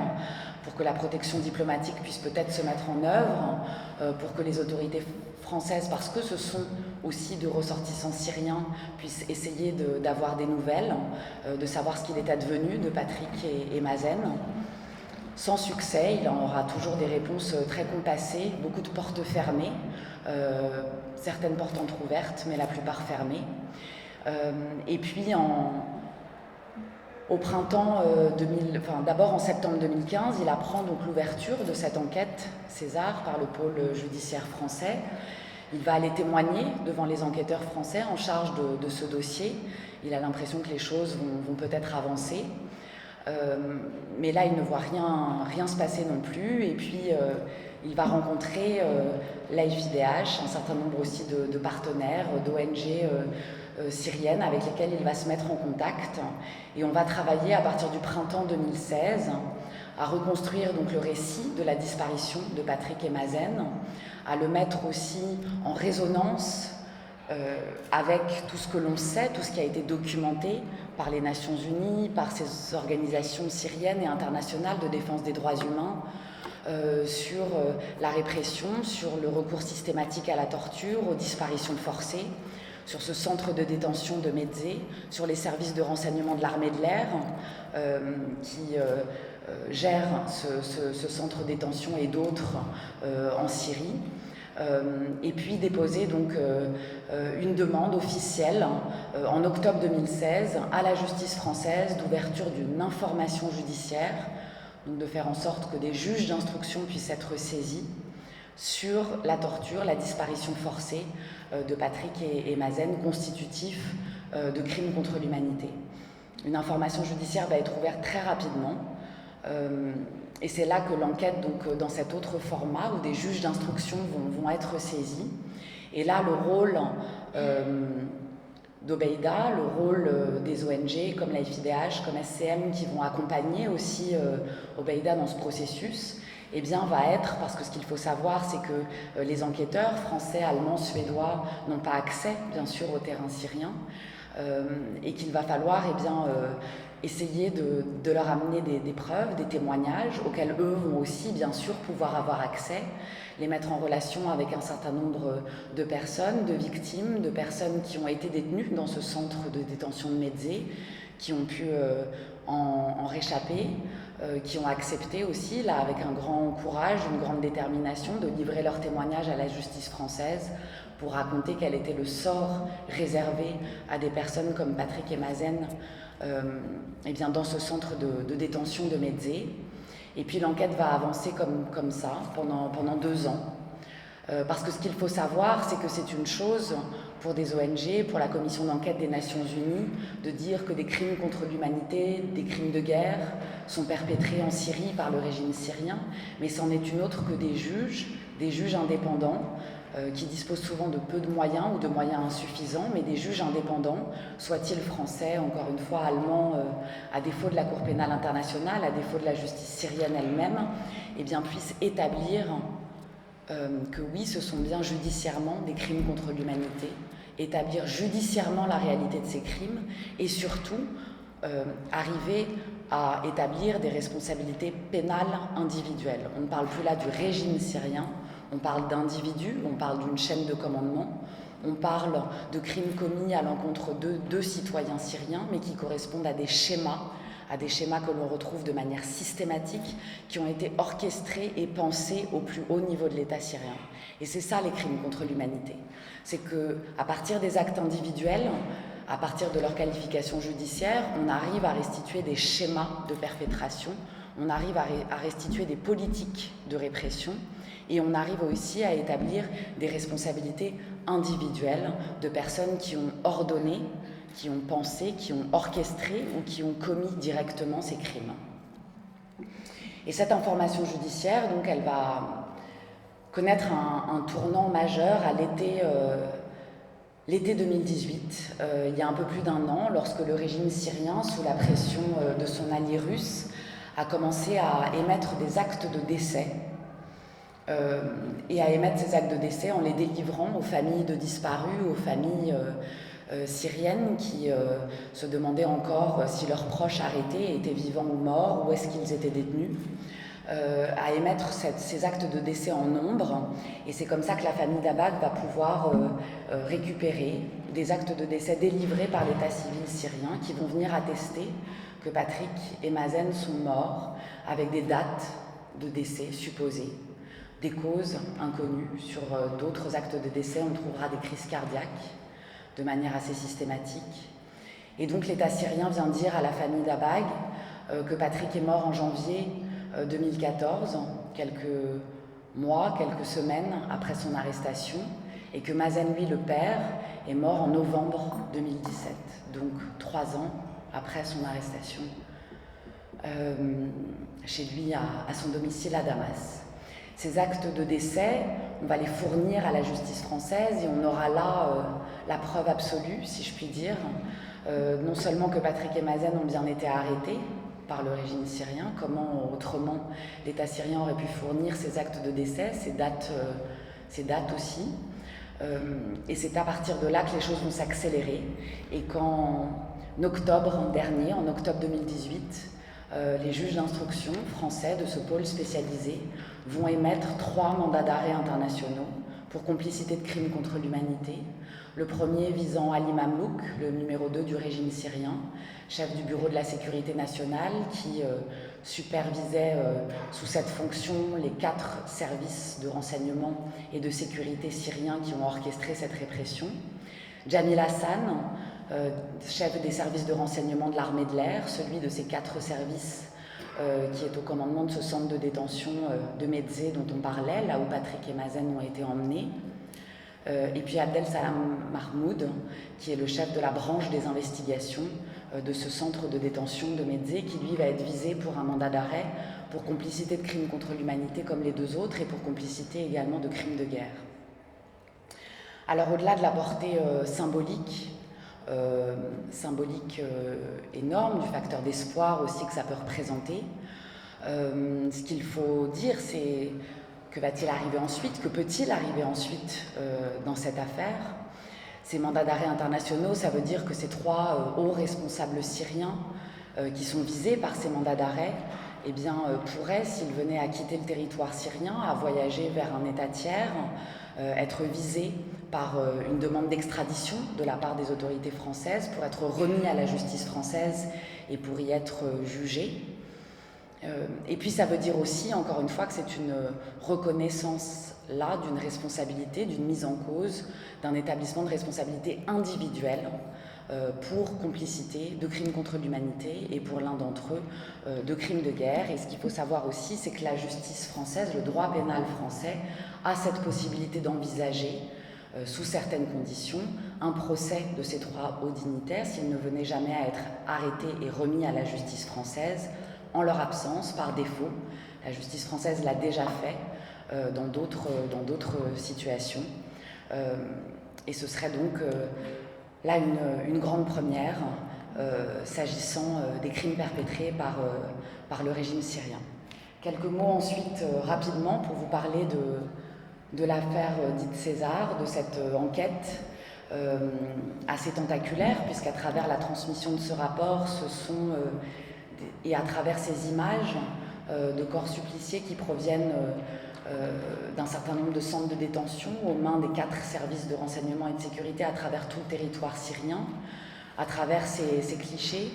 pour que la protection diplomatique puisse peut-être se mettre en œuvre, pour que les autorités françaises, parce que ce sont aussi de ressortissants syriens, puissent essayer d'avoir des nouvelles, de savoir ce qu'il est advenu de Patrick et Mazen. Sans succès, il en aura toujours des réponses très compassées, beaucoup de portes fermées, certaines portes entrouvertes, mais la plupart fermées. Et puis au printemps d'abord en septembre 2015, il apprend donc l'ouverture de cette enquête César par le pôle judiciaire français. Il va aller témoigner devant les enquêteurs français en charge de ce dossier. Il a l'impression que les choses vont peut-être avancer. Mais là, il ne voit rien se passer non plus. Et puis, il va rencontrer l'AFIDH, un certain nombre aussi de partenaires, d'ONG syriennes avec lesquelles il va se mettre en contact. Et on va travailler à partir du printemps 2016 à reconstruire donc le récit de la disparition de Patrick et Mazen, à le mettre aussi en résonance avec tout ce que l'on sait, tout ce qui a été documenté par les Nations Unies, par ces organisations syriennes et internationales de défense des droits humains, sur la répression, sur le recours systématique à la torture, aux disparitions forcées, sur ce centre de détention de Mezzé, sur les services de renseignement de l'armée de l'air qui gèrent ce centre de détention et d'autres en Syrie. Et puis déposer donc une demande officielle en octobre 2016 à la justice française d'ouverture d'une information judiciaire, donc de faire en sorte que des juges d'instruction puissent être saisis sur la torture, la disparition forcée de Patrick et Mazen, constitutifs de crimes contre l'humanité. Une information judiciaire va être ouverte très rapidement, et c'est là que l'enquête, donc dans cet autre format, où des juges d'instruction vont être saisis. Et là, le rôle d'Obeida, le rôle des ONG comme la FIDH, comme SCM, qui vont accompagner aussi Obeida dans ce processus, eh bien, va être, parce que ce qu'il faut savoir, c'est que les enquêteurs français, allemands, suédois n'ont pas accès, bien sûr, au terrain syrien, et qu'il va falloir essayer de leur amener des preuves, des témoignages, auxquels eux vont aussi, bien sûr, pouvoir avoir accès, les mettre en relation avec un certain nombre de personnes, de victimes, de personnes qui ont été détenues dans ce centre de détention de Médzé, qui ont pu en réchapper, qui ont accepté aussi, là, avec un grand courage, une grande détermination, de livrer leur témoignage à la justice française pour raconter quel était le sort réservé à des personnes comme Patrick et Mazen dans ce centre de détention de Médzé. Et puis l'enquête va avancer comme ça pendant 2 ans. Parce que ce qu'il faut savoir, c'est que c'est une chose pour des ONG, pour la commission d'enquête des Nations Unies, de dire que des crimes contre l'humanité, des crimes de guerre sont perpétrés en Syrie par le régime syrien, mais c'en est une autre que des juges indépendants, qui disposent souvent de peu de moyens ou de moyens insuffisants, mais des juges indépendants, soient-ils français, encore une fois allemands, à défaut de la Cour pénale internationale, à défaut de la justice syrienne elle-même, puissent établir que oui, ce sont bien judiciairement des crimes contre l'humanité, établir judiciairement la réalité de ces crimes et surtout arriver à établir des responsabilités pénales individuelles. On ne parle plus là du régime syrien, on parle d'individus, on parle d'une chaîne de commandement, on parle de crimes commis à l'encontre de 2 citoyens syriens, mais qui correspondent à des schémas que l'on retrouve de manière systématique, qui ont été orchestrés et pensés au plus haut niveau de l'État syrien. Et c'est ça les crimes contre l'humanité. C'est qu'à partir des actes individuels, à partir de leur qualification judiciaire, on arrive à restituer des schémas de perpétration, on arrive à restituer des politiques de répression, et on arrive aussi à établir des responsabilités individuelles de personnes qui ont ordonné, qui ont pensé, qui ont orchestré ou qui ont commis directement ces crimes. Et cette information judiciaire, donc, elle va connaître un tournant majeur à l'été 2018, il y a un peu plus d'1 an, lorsque le régime syrien, sous la pression de son allié russe, a commencé à émettre des actes de décès, et à émettre ces actes de décès en les délivrant aux familles de disparus, aux familles syriennes qui se demandaient encore si leurs proches arrêtés étaient vivants ou morts, où est-ce qu'ils étaient détenus, à émettre ces actes de décès en nombre. Et c'est comme ça que la famille d'Abag va pouvoir récupérer des actes de décès délivrés par l'état civil syrien qui vont venir attester que Patrick et Mazen sont morts avec des dates de décès supposées, des causes inconnues. Sur d'autres actes de décès, on trouvera des crises cardiaques de manière assez systématique. Et donc l'État syrien vient dire à la famille d'Abag que Patrick est mort en janvier 2014, quelques mois, quelques semaines après son arrestation, et que Mazen, lui, le père, est mort en novembre 2017, donc 3 ans après son arrestation, chez lui à son domicile à Damas. Ces actes de décès, on va les fournir à la justice française et on aura là la preuve absolue, si je puis dire, non seulement que Patrick et Mazen ont bien été arrêtés par le régime syrien, comment autrement l'État syrien aurait pu fournir ces actes de décès, ces dates aussi, et c'est à partir de là que les choses vont s'accélérer et qu'en octobre dernier, en octobre 2018, les juges d'instruction français de ce pôle spécialisé vont émettre 3 mandats d'arrêt internationaux pour complicité de crimes contre l'humanité. Le premier visant Ali Mamlouk, le numéro 2 du régime syrien, chef du bureau de la sécurité nationale, qui supervisait sous cette fonction les 4 services de renseignement et de sécurité syriens qui ont orchestré cette répression. Jamil Hassan, chef des services de renseignement de l'armée de l'air, celui de ces 4 services qui est au commandement de ce centre de détention de Médzé dont on parlait, là où Patrick et Mazen ont été emmenés. Et puis Abdel Salam Mahmoud, qui est le chef de la branche des investigations de ce centre de détention de Médzé, qui lui va être visé pour un mandat d'arrêt pour complicité de crimes contre l'humanité comme les deux autres et pour complicité également de crimes de guerre. Alors au-delà de la portée symbolique énorme, du facteur d'espoir aussi que ça peut représenter, ce qu'il faut dire, c'est que va-t-il arriver ensuite, que peut-il arriver ensuite dans cette affaire? Ces mandats d'arrêt internationaux, ça veut dire que ces trois hauts responsables syriens qui sont visés par ces mandats d'arrêt, eh bien, pourraient, s'ils venaient à quitter le territoire syrien, à voyager vers un État tiers, être visés par une demande d'extradition de la part des autorités françaises pour être remis à la justice française et pour y être jugés. Et puis ça veut dire aussi, encore une fois, que c'est une reconnaissance là d'une responsabilité, d'une mise en cause, d'un établissement de responsabilité individuelle pour complicité de crimes contre l'humanité et pour l'un d'entre eux de crimes de guerre. Et ce qu'il faut savoir aussi, c'est que la justice française, le droit pénal français, a cette possibilité d'envisager, sous certaines conditions, un procès de ces trois hauts dignitaires s'ils ne venaient jamais à être arrêtés et remis à la justice française en leur absence, par défaut. La justice française l'a déjà fait dans d'autres situations. Et ce serait donc là une grande première s'agissant des crimes perpétrés par le régime syrien. Quelques mots ensuite rapidement pour vous parler de l'affaire dite César, de cette enquête assez tentaculaire, puisqu'à travers la transmission de ce rapport, et à travers ces images de corps suppliciés qui proviennent d'un certain nombre de centres de détention aux mains des 4 services de renseignement et de sécurité à travers tout le territoire syrien, à travers ces clichés,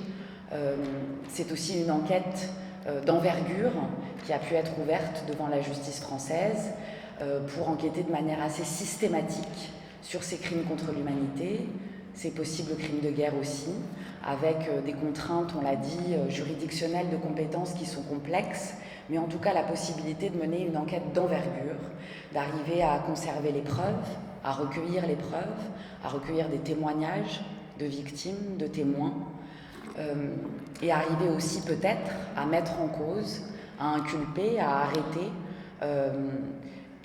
c'est aussi une enquête d'envergure qui a pu être ouverte devant la justice française pour enquêter de manière assez systématique sur ces crimes contre l'humanité, ces possibles crimes de guerre aussi, avec des contraintes, on l'a dit, juridictionnelles de compétences qui sont complexes, mais en tout cas la possibilité de mener une enquête d'envergure, d'arriver à conserver les preuves, à recueillir les preuves, à recueillir des témoignages de victimes, de témoins, et arriver aussi peut-être à mettre en cause, à inculper, à arrêter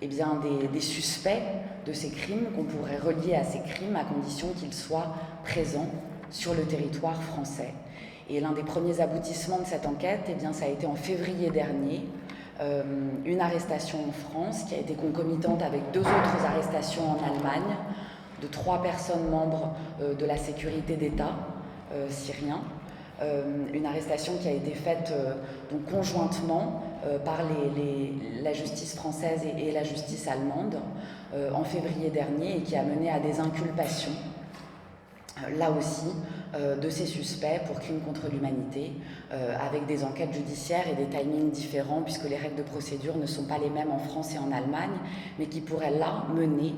eh bien, des suspects de ces crimes qu'on pourrait relier à ces crimes à condition qu'ils soient présents sur le territoire français. Et l'un des premiers aboutissements de cette enquête, eh bien, ça a été en février dernier, une arrestation en France qui a été concomitante avec 2 autres arrestations en Allemagne de 3 personnes membres de la sécurité d'État syrien. Une arrestation qui a été faite donc conjointement par la justice française et la justice allemande en février dernier et qui a mené à des inculpations, là aussi, de ces suspects pour crimes contre l'humanité, avec des enquêtes judiciaires et des timings différents puisque les règles de procédure ne sont pas les mêmes en France et en Allemagne, mais qui pourraient là mener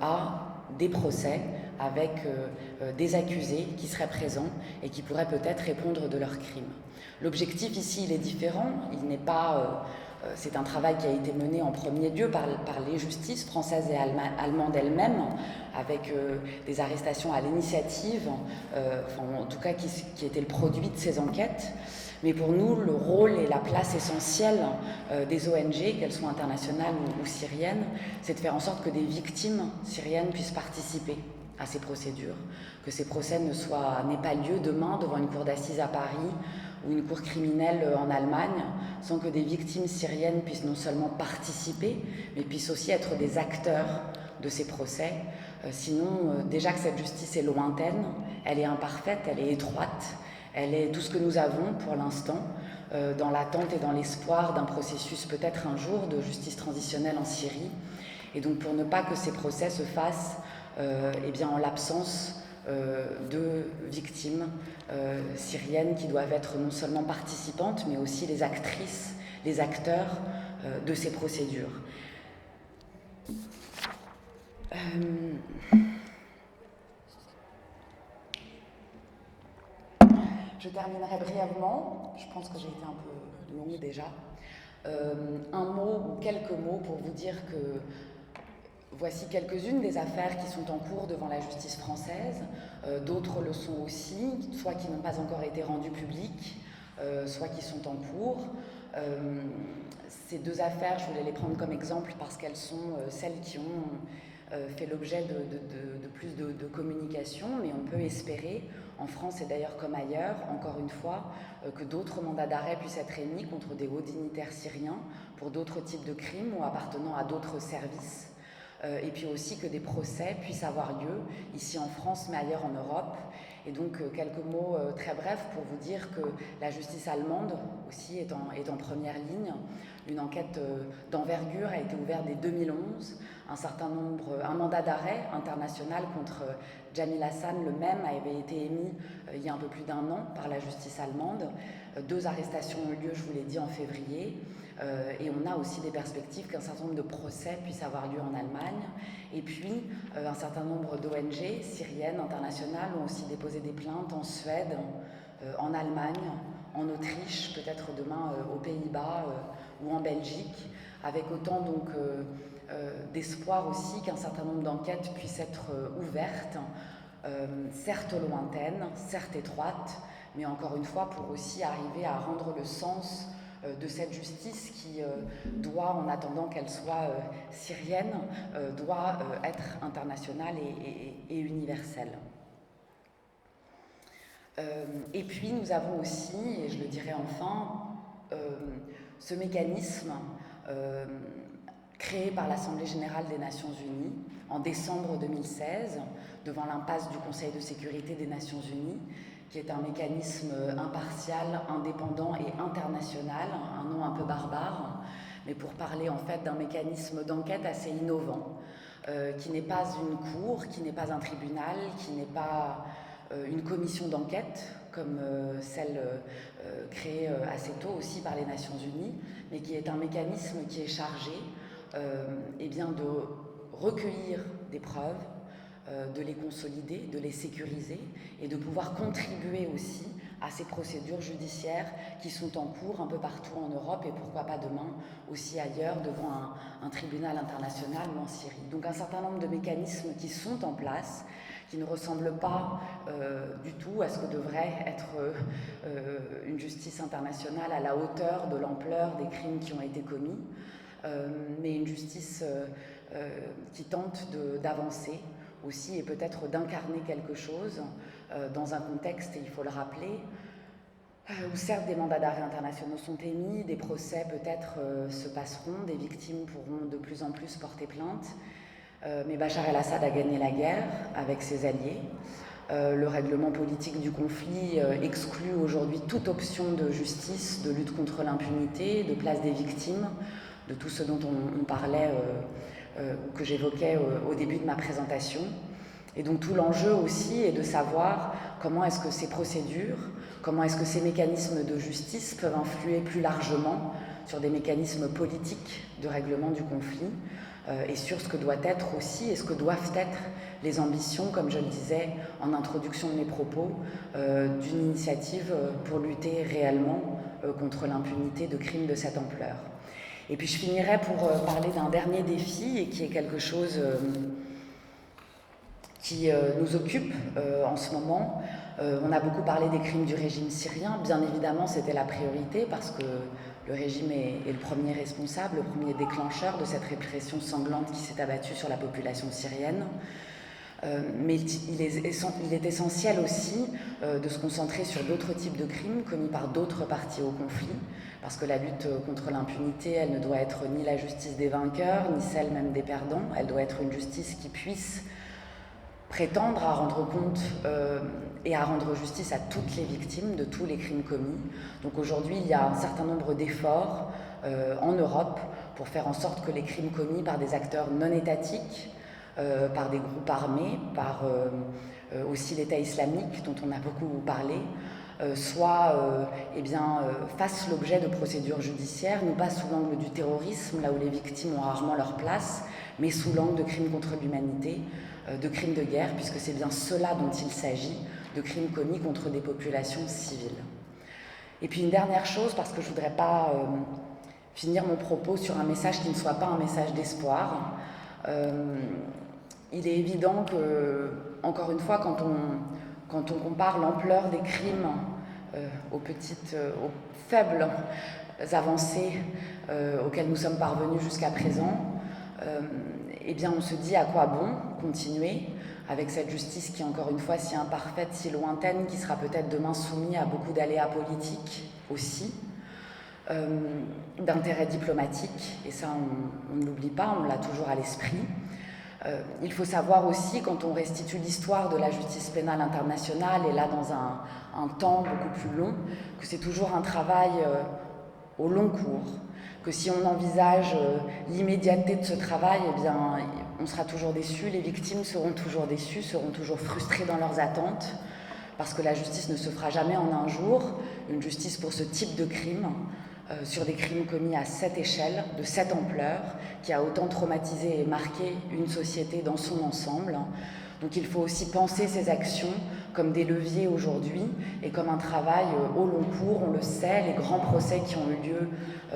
à des procès avec des accusés qui seraient présents et qui pourraient peut-être répondre de leurs crimes. L'objectif ici, il est différent, il n'est pas... c'est un travail qui a été mené en premier lieu par les justices françaises et allemandes elles-mêmes, avec des arrestations à l'initiative, en tout cas qui étaient le produit de ces enquêtes. Mais pour nous, le rôle et la place essentielle des ONG, qu'elles soient internationales ou syriennes, c'est de faire en sorte que des victimes syriennes puissent participer à ces procédures, que ces procès n'aient pas lieu demain devant une cour d'assises à Paris ou une cour criminelle en Allemagne, sans que des victimes syriennes puissent non seulement participer, mais puissent aussi être des acteurs de ces procès. Sinon, déjà que cette justice est lointaine, elle est imparfaite, elle est étroite, elle est tout ce que nous avons pour l'instant, dans l'attente et dans l'espoir d'un processus peut-être un jour de justice transitionnelle en Syrie. Et donc pour ne pas que ces procès se fassent eh bien, en l'absence de victimes syriennes qui doivent être non seulement participantes, mais aussi les actrices, les acteurs de ces procédures. Je terminerai brièvement, je pense que j'ai été un peu longue déjà. Un mot ou quelques mots pour vous dire que voici quelques-unes des affaires qui sont en cours devant la justice française. D'autres le sont aussi, soit qui n'ont pas encore été rendues publiques, soit qui sont en cours. Ces deux affaires, je voulais les prendre comme exemple parce qu'elles sont celles qui ont fait l'objet de plus de communication, mais on peut espérer, en France et d'ailleurs comme ailleurs, encore une fois, que d'autres mandats d'arrêt puissent être émis contre des hauts dignitaires syriens pour d'autres types de crimes ou appartenant à d'autres services. Et puis aussi que des procès puissent avoir lieu ici en France mais ailleurs en Europe. Et donc quelques mots très brefs pour vous dire que la justice allemande aussi est en première ligne. Une enquête d'envergure a été ouverte dès 2011. Un mandat d'arrêt international contre Jamil Hassan, le même, avait été émis il y a un peu plus d'un an par la justice allemande. 2 arrestations ont eu lieu, je vous l'ai dit, en février. Et on a aussi des perspectives qu'un certain nombre de procès puissent avoir lieu en Allemagne. Et puis, un certain nombre d'ONG syriennes, internationales, ont aussi déposé des plaintes en Suède, en Allemagne, en Autriche, peut-être demain aux Pays-Bas ou en Belgique, avec autant donc d'espoir aussi qu'un certain nombre d'enquêtes puissent être ouvertes, certes lointaines, certes étroites, mais encore une fois pour aussi arriver à rendre le sens de cette justice qui doit, en attendant qu'elle soit syrienne, doit être internationale et universelle. Et puis nous avons aussi, et je le dirai enfin, ce mécanisme créé par l'Assemblée générale des Nations unies en décembre 2016, devant l'impasse du Conseil de sécurité des Nations unies, qui est un mécanisme impartial, indépendant et international, un nom un peu barbare, mais pour parler en fait d'un mécanisme d'enquête assez innovant, qui n'est pas une cour, qui n'est pas un tribunal, qui n'est pas une commission d'enquête, comme celle créée assez tôt aussi par les Nations unies, mais qui est un mécanisme qui est chargé eh bien de recueillir des preuves, de les consolider, de les sécuriser et de pouvoir contribuer aussi à ces procédures judiciaires qui sont en cours un peu partout en Europe et pourquoi pas demain aussi ailleurs devant un tribunal international ou en Syrie. Donc un certain nombre de mécanismes qui sont en place, qui ne ressemblent pas du tout à ce que devrait être une justice internationale à la hauteur de l'ampleur des crimes qui ont été commis, mais une justice qui tente d'avancer aussi et peut-être d'incarner quelque chose dans un contexte, et il faut le rappeler, où certes des mandats d'arrêt internationaux sont émis, des procès peut-être se passeront, des victimes pourront de plus en plus porter plainte, mais Bachar el-Assad a gagné la guerre avec ses alliés. Le règlement politique du conflit exclut aujourd'hui toute option de justice, de lutte contre l'impunité, de place des victimes, de tout ce dont on parlait ou que j'évoquais au début de ma présentation. Et donc tout l'enjeu aussi est de savoir comment est-ce que ces procédures, comment est-ce que ces mécanismes de justice peuvent influer plus largement sur des mécanismes politiques de règlement du conflit et sur ce que doit être aussi et ce que doivent être les ambitions, comme je le disais en introduction de mes propos, d'une initiative pour lutter réellement contre l'impunité de crimes de cette ampleur. Et puis je finirai pour parler d'un dernier défi et qui est quelque chose qui nous occupe en ce moment. On a beaucoup parlé des crimes du régime syrien. Bien évidemment, c'était la priorité parce que le régime est le premier responsable, le premier déclencheur de cette répression sanglante qui s'est abattue sur la population syrienne. Mais il est essentiel aussi de se concentrer sur d'autres types de crimes commis par d'autres parties au conflit, parce que la lutte contre l'impunité, elle ne doit être ni la justice des vainqueurs, ni celle même des perdants. Elle doit être une justice qui puisse prétendre à rendre compte et à rendre justice à toutes les victimes de tous les crimes commis. Donc aujourd'hui, il y a un certain nombre d'efforts en Europe pour faire en sorte que les crimes commis par des acteurs non étatiques, par des groupes armés, par aussi l'État islamique dont on a beaucoup parlé, fassent l'objet de procédures judiciaires, non pas sous l'angle du terrorisme, là où les victimes ont rarement leur place, mais sous l'angle de crimes contre l'humanité, de crimes de guerre, puisque c'est bien cela dont il s'agit de crimes commis contre des populations civiles. Et puis une dernière chose, parce que je ne voudrais pas finir mon propos sur un message qui ne soit pas un message d'espoir. Il est évident que, encore une fois, quand on compare l'ampleur des crimes aux faibles avancées auxquelles nous sommes parvenus jusqu'à présent, eh bien on se dit à quoi bon continuer avec cette justice qui est encore une fois si imparfaite, si lointaine, qui sera peut-être demain soumise à beaucoup d'aléas politiques aussi, d'intérêts diplomatiques, et ça on ne l'oublie pas, on l'a toujours à l'esprit. Il faut savoir aussi, quand on restitue l'histoire de la justice pénale internationale, et là dans un temps beaucoup plus long, que c'est toujours un travail au long cours, que si on envisage l'immédiateté de ce travail, eh bien, on sera toujours déçu, les victimes seront toujours déçues, seront toujours frustrées dans leurs attentes, parce que la justice ne se fera jamais en un jour, une justice pour ce type de crime, sur des crimes commis à cette échelle, de cette ampleur, qui a autant traumatisé et marqué une société dans son ensemble. Donc il faut aussi penser ces actions comme des leviers aujourd'hui et comme un travail au long cours. On le sait, les grands procès qui ont eu lieu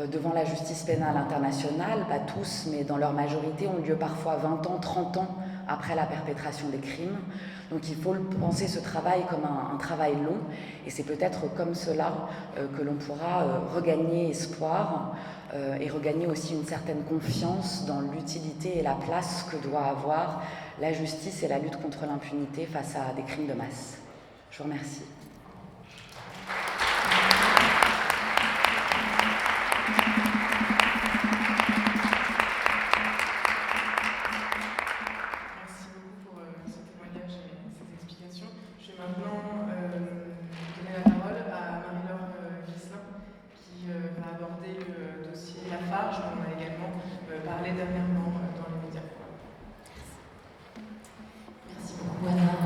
devant la justice pénale internationale, pas tous, mais dans leur majorité, ont lieu parfois 20 ans, 30 ans après la perpétration des crimes. Donc il faut penser ce travail comme un travail long, et c'est peut-être comme cela que l'on pourra regagner espoir et regagner aussi une certaine confiance dans l'utilité et la place que doit avoir la justice et la lutte contre l'impunité face à des crimes de masse. Je vous remercie. Merci beaucoup pour ce témoignage et ces explications. Je vais maintenant donner la parole à Marie-Laure Ghislain, qui va aborder le dossier Lafarge, dont on a également parlé dernièrement dans les médias. Merci beaucoup Anna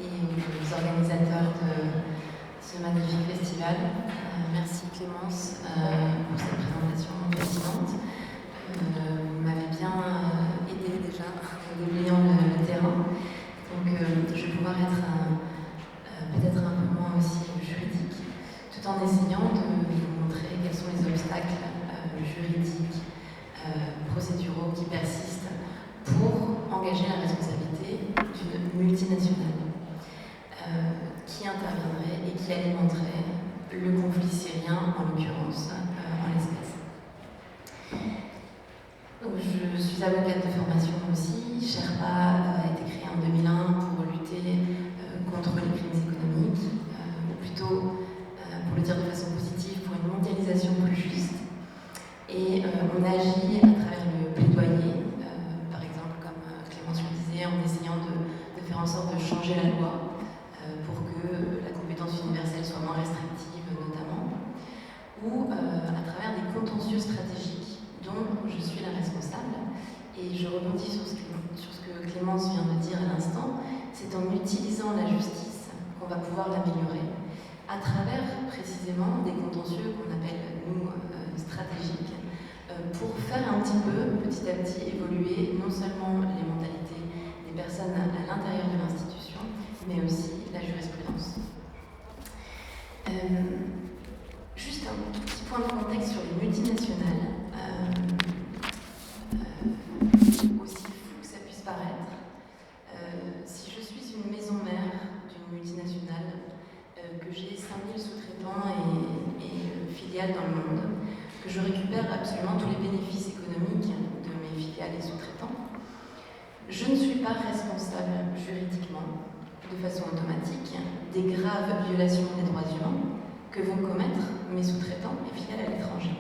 et aux organisateurs de ce magnifique festival. Merci Clémence pour cette présentation pertinente. Vous m'avez bien aidé déjà en déblayant le terrain. Donc je vais pouvoir être peut-être un peu moins aussi juridique, tout en essayant de vous montrer quels sont les obstacles juridiques, procéduraux qui persistent pour engager la responsabilité d'une multinationale qui interviendrait et qui alimenterait le conflit syrien, en l'occurrence, en l'espèce. Donc, je suis avocate de formation aussi. Sherpa a été créée en 2001 pour lutter contre les crimes économiques, ou plutôt, pour le dire de façon positive, pour une mondialisation plus juste. Et on agit à travers le plaidoyer, par exemple, comme Clémence le disait, en essayant de faire en sorte de changer la loi pour que la compétence universelle soit moins restrictive, notamment, ou à travers des contentieux stratégiques dont je suis la responsable. Et je rebondis sur ce que Clémence vient de dire à l'instant. C'est en utilisant la justice qu'on va pouvoir l'améliorer, à travers précisément des contentieux qu'on appelle, nous, stratégiques, pour faire un petit peu, petit à petit, évoluer non seulement les mentalités des personnes à l'intérieur de l'institution, mais aussi la jurisprudence. Juste un tout petit point de contexte sur les multinationales, aussi fou que ça puisse paraître. Si je suis une maison mère d'une multinationale, que j'ai 5000 sous-traitants et filiales dans le monde, que je récupère absolument tous les bénéfices économiques de mes filiales et sous-traitants, je ne suis pas responsable juridiquement, de façon automatique, des graves violations des droits humains que vont commettre mes sous-traitants et filiales à l'étranger.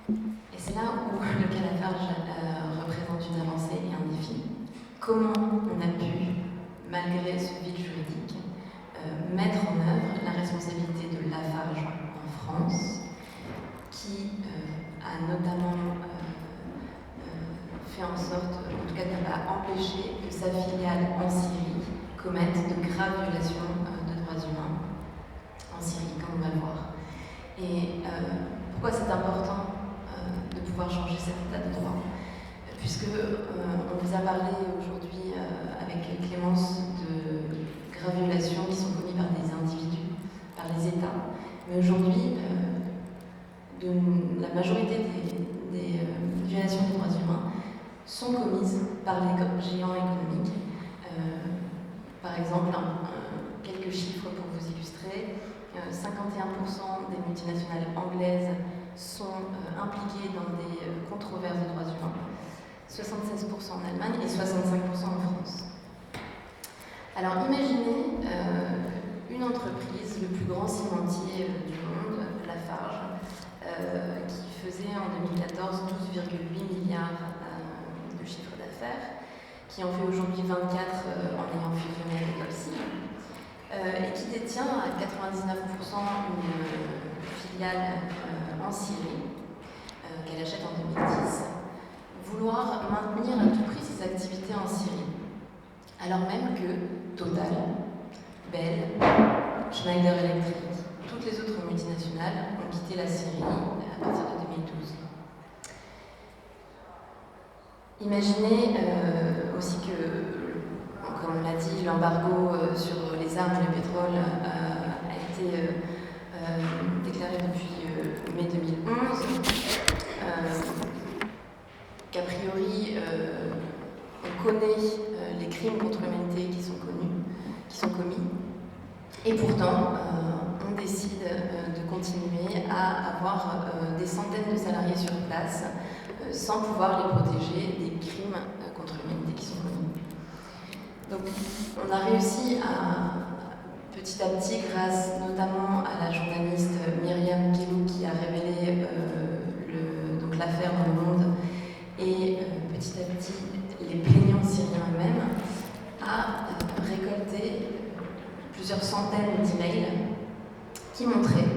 Et c'est là où le cas Lafarge représente une avancée et un défi. Comment on a pu, malgré ce vide juridique, mettre en œuvre la responsabilité de Lafarge en France, qui a notamment fait en sorte, en tout cas n'a pas empêché que sa filiale en Syrie commette de graves violations de droits humains en Syrie, comme on va le voir. Et pourquoi c'est important de pouvoir changer cet état de droit? Puisque on vous a parlé aujourd'hui avec Clémence par les États. Mais aujourd'hui, la majorité des violations des droits humains sont commises par les géants économiques. Par exemple, quelques chiffres pour vous illustrer. 51% des multinationales anglaises sont impliquées dans des controverses de droits humains, 76% en Allemagne et 65% en France. Alors imaginez une entreprise, le plus grand cimentier du monde, Lafarge, qui faisait en 2014 12,8 milliards de chiffre d'affaires, qui en fait aujourd'hui 24 en ayant fusionné avec Holcim, et qui détient à 99% une filiale en Syrie, qu'elle achète en 2010, vouloir maintenir à tout prix ses activités en Syrie, alors même que Total, Bell, Schneider Electric, toutes les autres multinationales ont quitté la Syrie à partir de 2012. Imaginez aussi que, comme on l'a dit, l'embargo sur les armes et le pétrole a été déclaré depuis mai 2011, qu'a priori on connaît les crimes contre l'humanité qui sont commis, et pourtant on décide de continuer à avoir des centaines de salariés sur place sans pouvoir les protéger des crimes contre l'humanité qui sont commis. Donc on a réussi petit à petit, grâce notamment à la journaliste Myriam Kellou qui a révélé l'affaire dans le Monde, et petit à petit les plaignants syriens eux-mêmes, à récolter plusieurs centaines d'emails qui montraient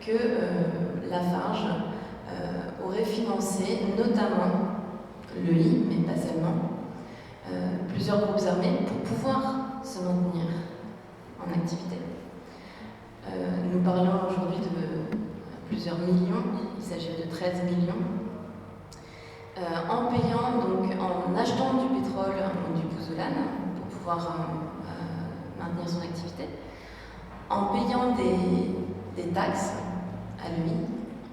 que Lafarge aurait financé notamment l'EI, mais pas seulement, plusieurs groupes armés pour pouvoir se maintenir en activité. Nous parlons aujourd'hui de plusieurs millions, il s'agit de 13 millions, en payant, donc en achetant du pétrole ou du pouzolan pour pouvoir maintenir son activité, en payant des taxes à lui,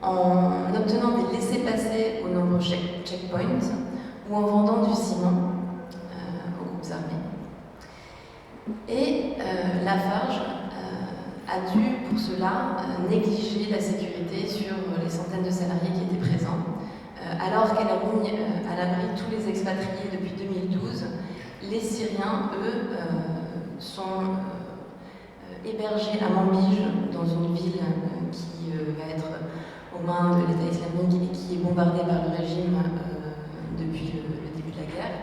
en obtenant des laissez-passer aux nombreux checkpoints ou en vendant du ciment aux groupes armés. Et Lafarge a dû, pour cela, négliger la sécurité sur les centaines de salariés qui étaient présents, alors qu'elle a mis à l'abri tous les expatriés depuis 2012. Les Syriens, eux, sont hébergés à Manbij, dans une ville qui va être aux mains de l'État islamique et qui est bombardée par le régime depuis le début de la guerre.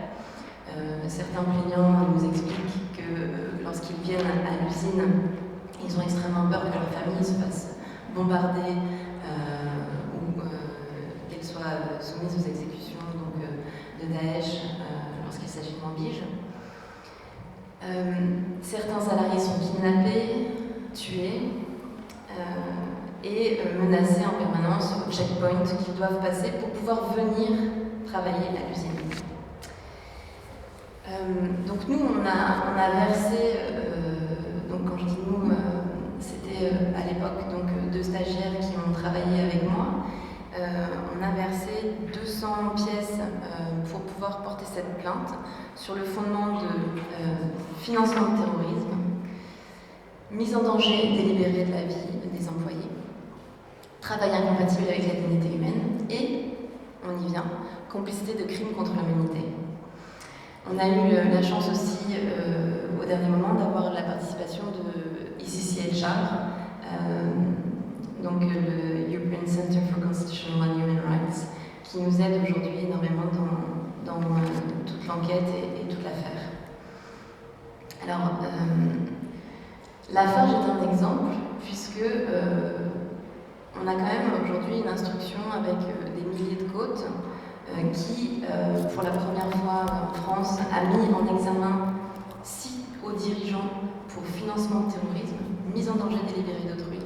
Certains plaignants nous expliquent que lorsqu'ils viennent à l'usine, ils ont extrêmement peur que leur famille se fasse bombarder ou qu'elle soit soumise aux exécutions de Daesh lorsqu'il s'agit de Manbij. Certains salariés sont kidnappés, tués et menacés en permanence au checkpoint qu'ils doivent passer pour pouvoir venir travailler à l'usine. Donc nous, on a versé, donc quand je dis nous, c'était à l'époque donc 2 stagiaires qui ont travaillé avec moi. On a versé 200 pièces pour pouvoir porter cette plainte sur le fondement de financement de terrorisme, mise en danger délibérée de la vie des employés, travail incompatible avec la dignité humaine et, on y vient, complicité de crimes contre l'humanité. On a eu la chance aussi, au dernier moment, d'avoir la participation de ICCHR, donc le European Center for Constitutional and Human Rights, qui nous aide aujourd'hui énormément dans toute l'enquête et toute l'affaire. Alors, Lafarge est un exemple, puisque on a quand même aujourd'hui une instruction avec des milliers de côtes qui, pour la première fois en France, a mis en examen 6 hauts dirigeants pour financement de terrorisme, mise en danger délibérée d'autrui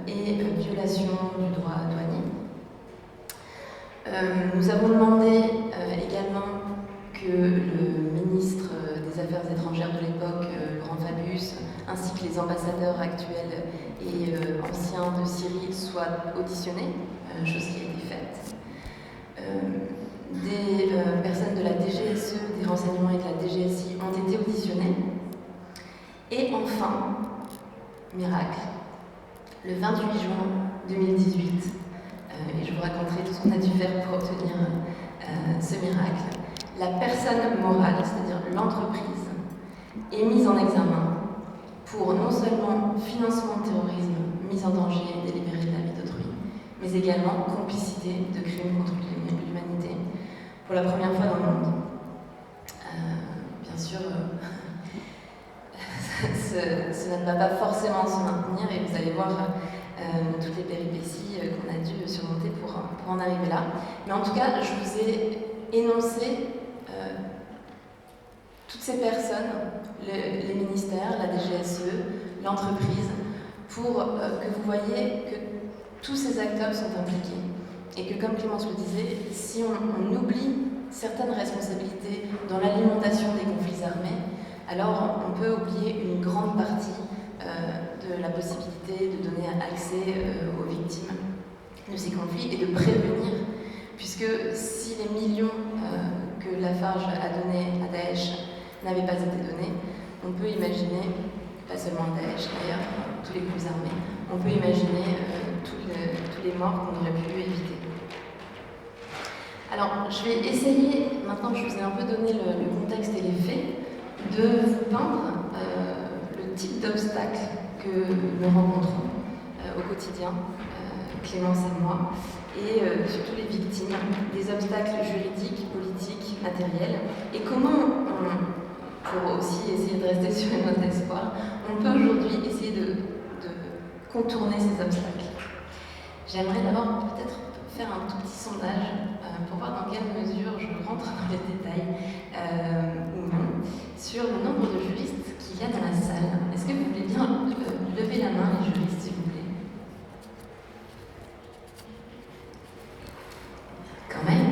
et violation du droit douanier. Nous avons demandé également que le ministre des Affaires étrangères de l'époque, Laurent Fabius, ainsi que les ambassadeurs actuels et anciens de Syrie soient auditionnés, chose qui a été faite. Des personnes de la DGSE, des renseignements et de la DGSI ont été auditionnées. Et enfin, miracle, le 28 juin 2018, et je vous raconterai tout ce qu'on a dû faire pour obtenir ce miracle, la personne morale, c'est-à-dire l'entreprise, est mise en examen pour non seulement financement de terrorisme, mise en danger délibérée de la vie d'autrui, mais également complicité de crimes contre l'humanité, pour la première fois dans le monde. Bien sûr, cela ne va pas forcément se maintenir et vous allez voir toutes les péripéties qu'on a dû surmonter pour en arriver là. Mais en tout cas, je vous ai énoncé toutes ces personnes, les ministères, la DGSE, l'entreprise, pour que vous voyez que tous ces acteurs sont impliqués. Et que, comme Clémence le disait, si on oublie certaines responsabilités dans l'alimentation des conflits armés, alors on peut oublier une grande partie de la possibilité de donner accès aux victimes de ces conflits et de prévenir, puisque si les millions que Lafarge a donnés à Daesh n'avaient pas été donnés, on peut imaginer, pas seulement Daesh d'ailleurs, tous les groupes armés, on peut imaginer tous les morts qu'on aurait pu éviter. Alors, je vais essayer, maintenant que je vous ai un peu donné le contexte et les faits, de vous peindre le type d'obstacles que nous rencontrons au quotidien, Clémence et moi, et surtout les victimes, des obstacles juridiques, politiques, matériels, et comment, pour aussi essayer de rester sur une note d'espoir, on peut aujourd'hui essayer de contourner ces obstacles. J'aimerais d'abord peut-être faire un tout petit sondage pour voir dans quelle mesure je rentre dans les détails ou non sur le nombre de juristes qu'il y a dans la salle. Est-ce que vous voulez bien lever la main, les juristes, s'il vous plaît? Quand même.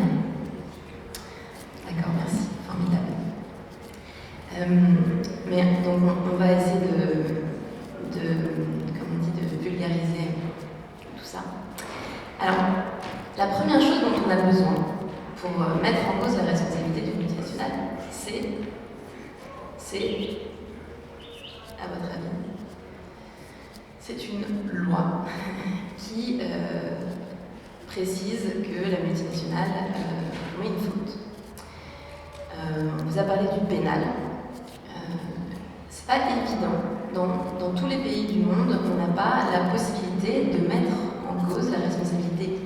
D'accord, merci. Formidable. Mais donc on va essayer comme on dit, de vulgariser tout ça. Alors, la première chose dont on a besoin pour mettre en cause la responsabilité du multinational, c'est, à votre avis, c'est une loi qui précise que la multinationale commet une faute. On vous a parlé du pénal. C'est pas évident. Dans tous les pays du monde, on n'a pas la possibilité de mettre en cause la responsabilité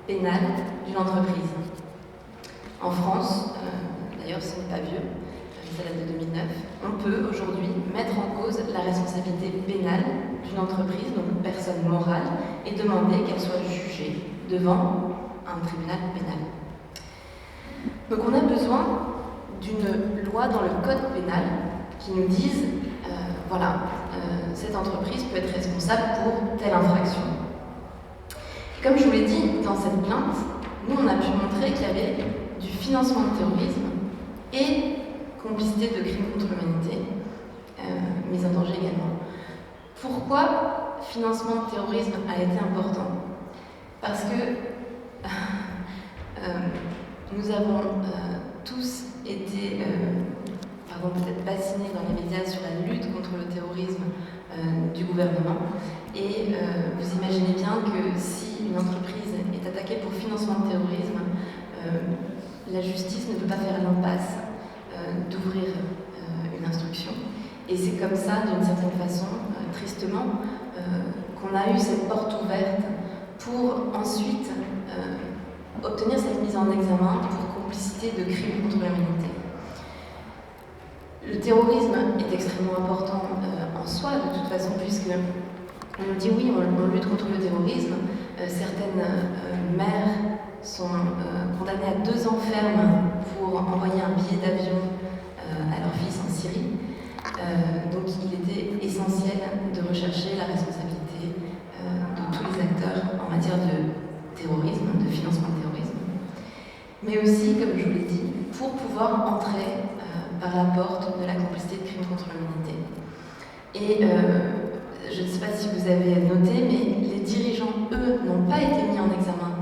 pénale d'une entreprise. En France, d'ailleurs ce n'est pas vieux, ça date de 2009, on peut aujourd'hui mettre en cause la responsabilité pénale d'une entreprise, donc une personne morale, et demander qu'elle soit jugée devant un tribunal pénal. Donc on a besoin d'une loi dans le code pénal qui nous dise, cette entreprise peut être responsable pour telle infraction. Comme je vous l'ai dit, dans cette plainte, nous on a pu montrer qu'il y avait du financement de terrorisme et complicité de crimes contre l'humanité, mise en danger également. Pourquoi financement de terrorisme a été important? Parce que nous avons tous été, peut-être bassinés dans les médias sur la lutte contre le terrorisme du gouvernement. Et vous imaginez bien que si une entreprise est attaquée pour financement de terrorisme, la justice ne peut pas faire l'impasse d'ouvrir une instruction. Et c'est comme ça, d'une certaine façon, tristement, qu'on a eu cette porte ouverte pour ensuite obtenir cette mise en examen pour complicité de crimes contre l'humanité. Le terrorisme est extrêmement important en soi, de toute façon, puisque on dit oui, on lutte contre le terrorisme. Certaines mères sont condamnées à 2 ans ferme pour envoyer un billet d'avion à leur fils en Syrie. Donc il était essentiel de rechercher la responsabilité de tous les acteurs en matière de terrorisme, de financement de terrorisme. Mais aussi, comme je vous l'ai dit, pour pouvoir entrer rapportent de la complicité de crimes contre l'humanité. Et je ne sais pas si vous avez noté, mais les dirigeants, eux, n'ont pas été mis en examen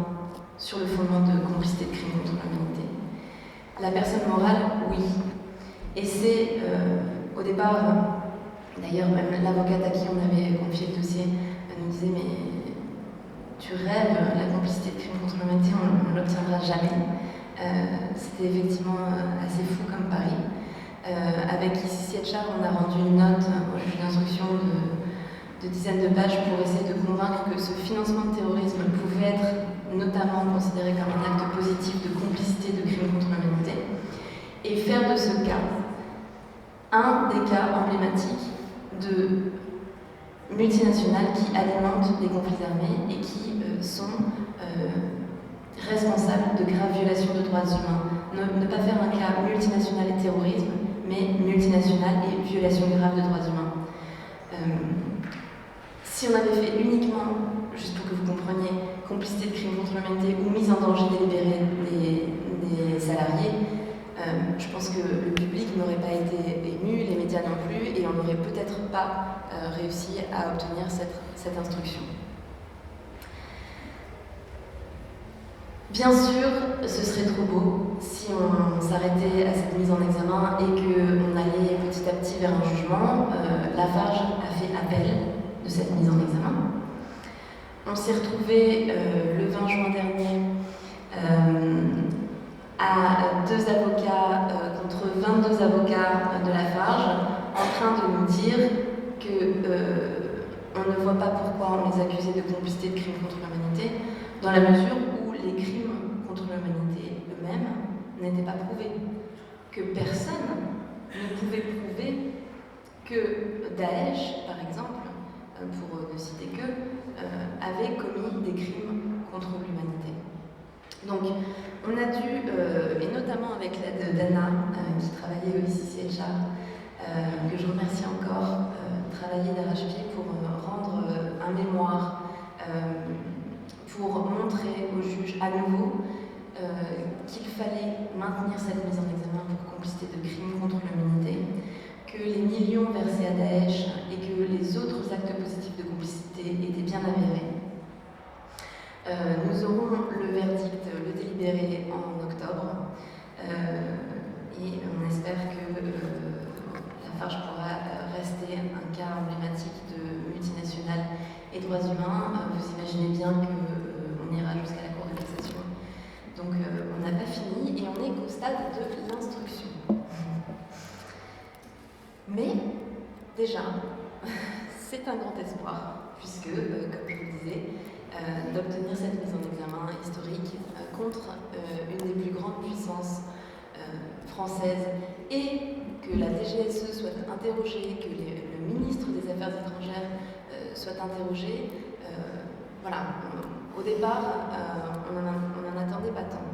sur le fondement de complicité de crimes contre l'humanité. La personne morale, oui. Et c'est, au départ, d'ailleurs, même l'avocate à qui on avait confié le dossier nous disait « mais tu rêves, la complicité de crimes contre l'humanité, on ne l'obtiendra jamais ». C'était effectivement assez fou comme pari. Avec Ici Etchar, on a rendu une note au juge d'instruction de dizaines de pages pour essayer de convaincre que ce financement de terrorisme pouvait être notamment considéré comme un acte positif de complicité de crimes contre l'humanité, et faire de ce cas un des cas emblématiques de multinationales qui alimentent des conflits armés et qui sont responsables de graves violations de droits humains. Ne pas faire un cas multinational et terrorisme, mais multinational et violation grave de droits humains. Si on avait fait uniquement, juste pour que vous compreniez, complicité de crimes contre l'humanité ou mise en danger délibérée des salariés, je pense que le public n'aurait pas été ému, les médias non plus, et on n'aurait peut-être pas réussi à obtenir cette instruction. Bien sûr, ce serait trop beau si on s'arrêtait à cette mise en examen et qu'on allait petit à petit vers un jugement. Lafarge a fait appel de cette mise en examen. On s'est retrouvé le 20 juin dernier à 2 avocats contre 22 avocats de Lafarge en train de nous dire qu'on ne voit pas pourquoi on les accusait de complicité de crimes contre l'humanité, dans la mesure où les crimes contre l'humanité eux-mêmes n'étaient pas prouvés, que personne ne pouvait prouver que Daesh, par exemple, pour ne citer que, avait commis des crimes contre l'humanité. Donc, on a dû, et notamment avec l'aide d'Anna, qui travaillait au Ici Etchar, que je remercie encore, travailler d'arrache-pied pour rendre un mémoire, pour montrer aux juges à nouveau qu'il fallait maintenir cette mise en examen pour complicité de crimes contre l'humanité, que les millions versés à Daesh et que les autres actes positifs de complicité étaient bien avérés. Nous aurons le verdict, le délibéré en octobre, et on espère que Lafarge pourra rester un cas emblématique de multinationale et droits humains. Vous imaginez bien qu'on ira jusqu'à la Cour de cassation. Donc on n'a pas fini et on est qu'au stade de l'instruction. Mais déjà, c'est un grand espoir, puisque, comme je vous le disais, d'obtenir cette mise en examen historique contre une des plus grandes puissances françaises, et que la DGSE soit interrogée, que le ministre des Affaires étrangères soit interrogé. Voilà, au départ, on n'en attendait pas tant.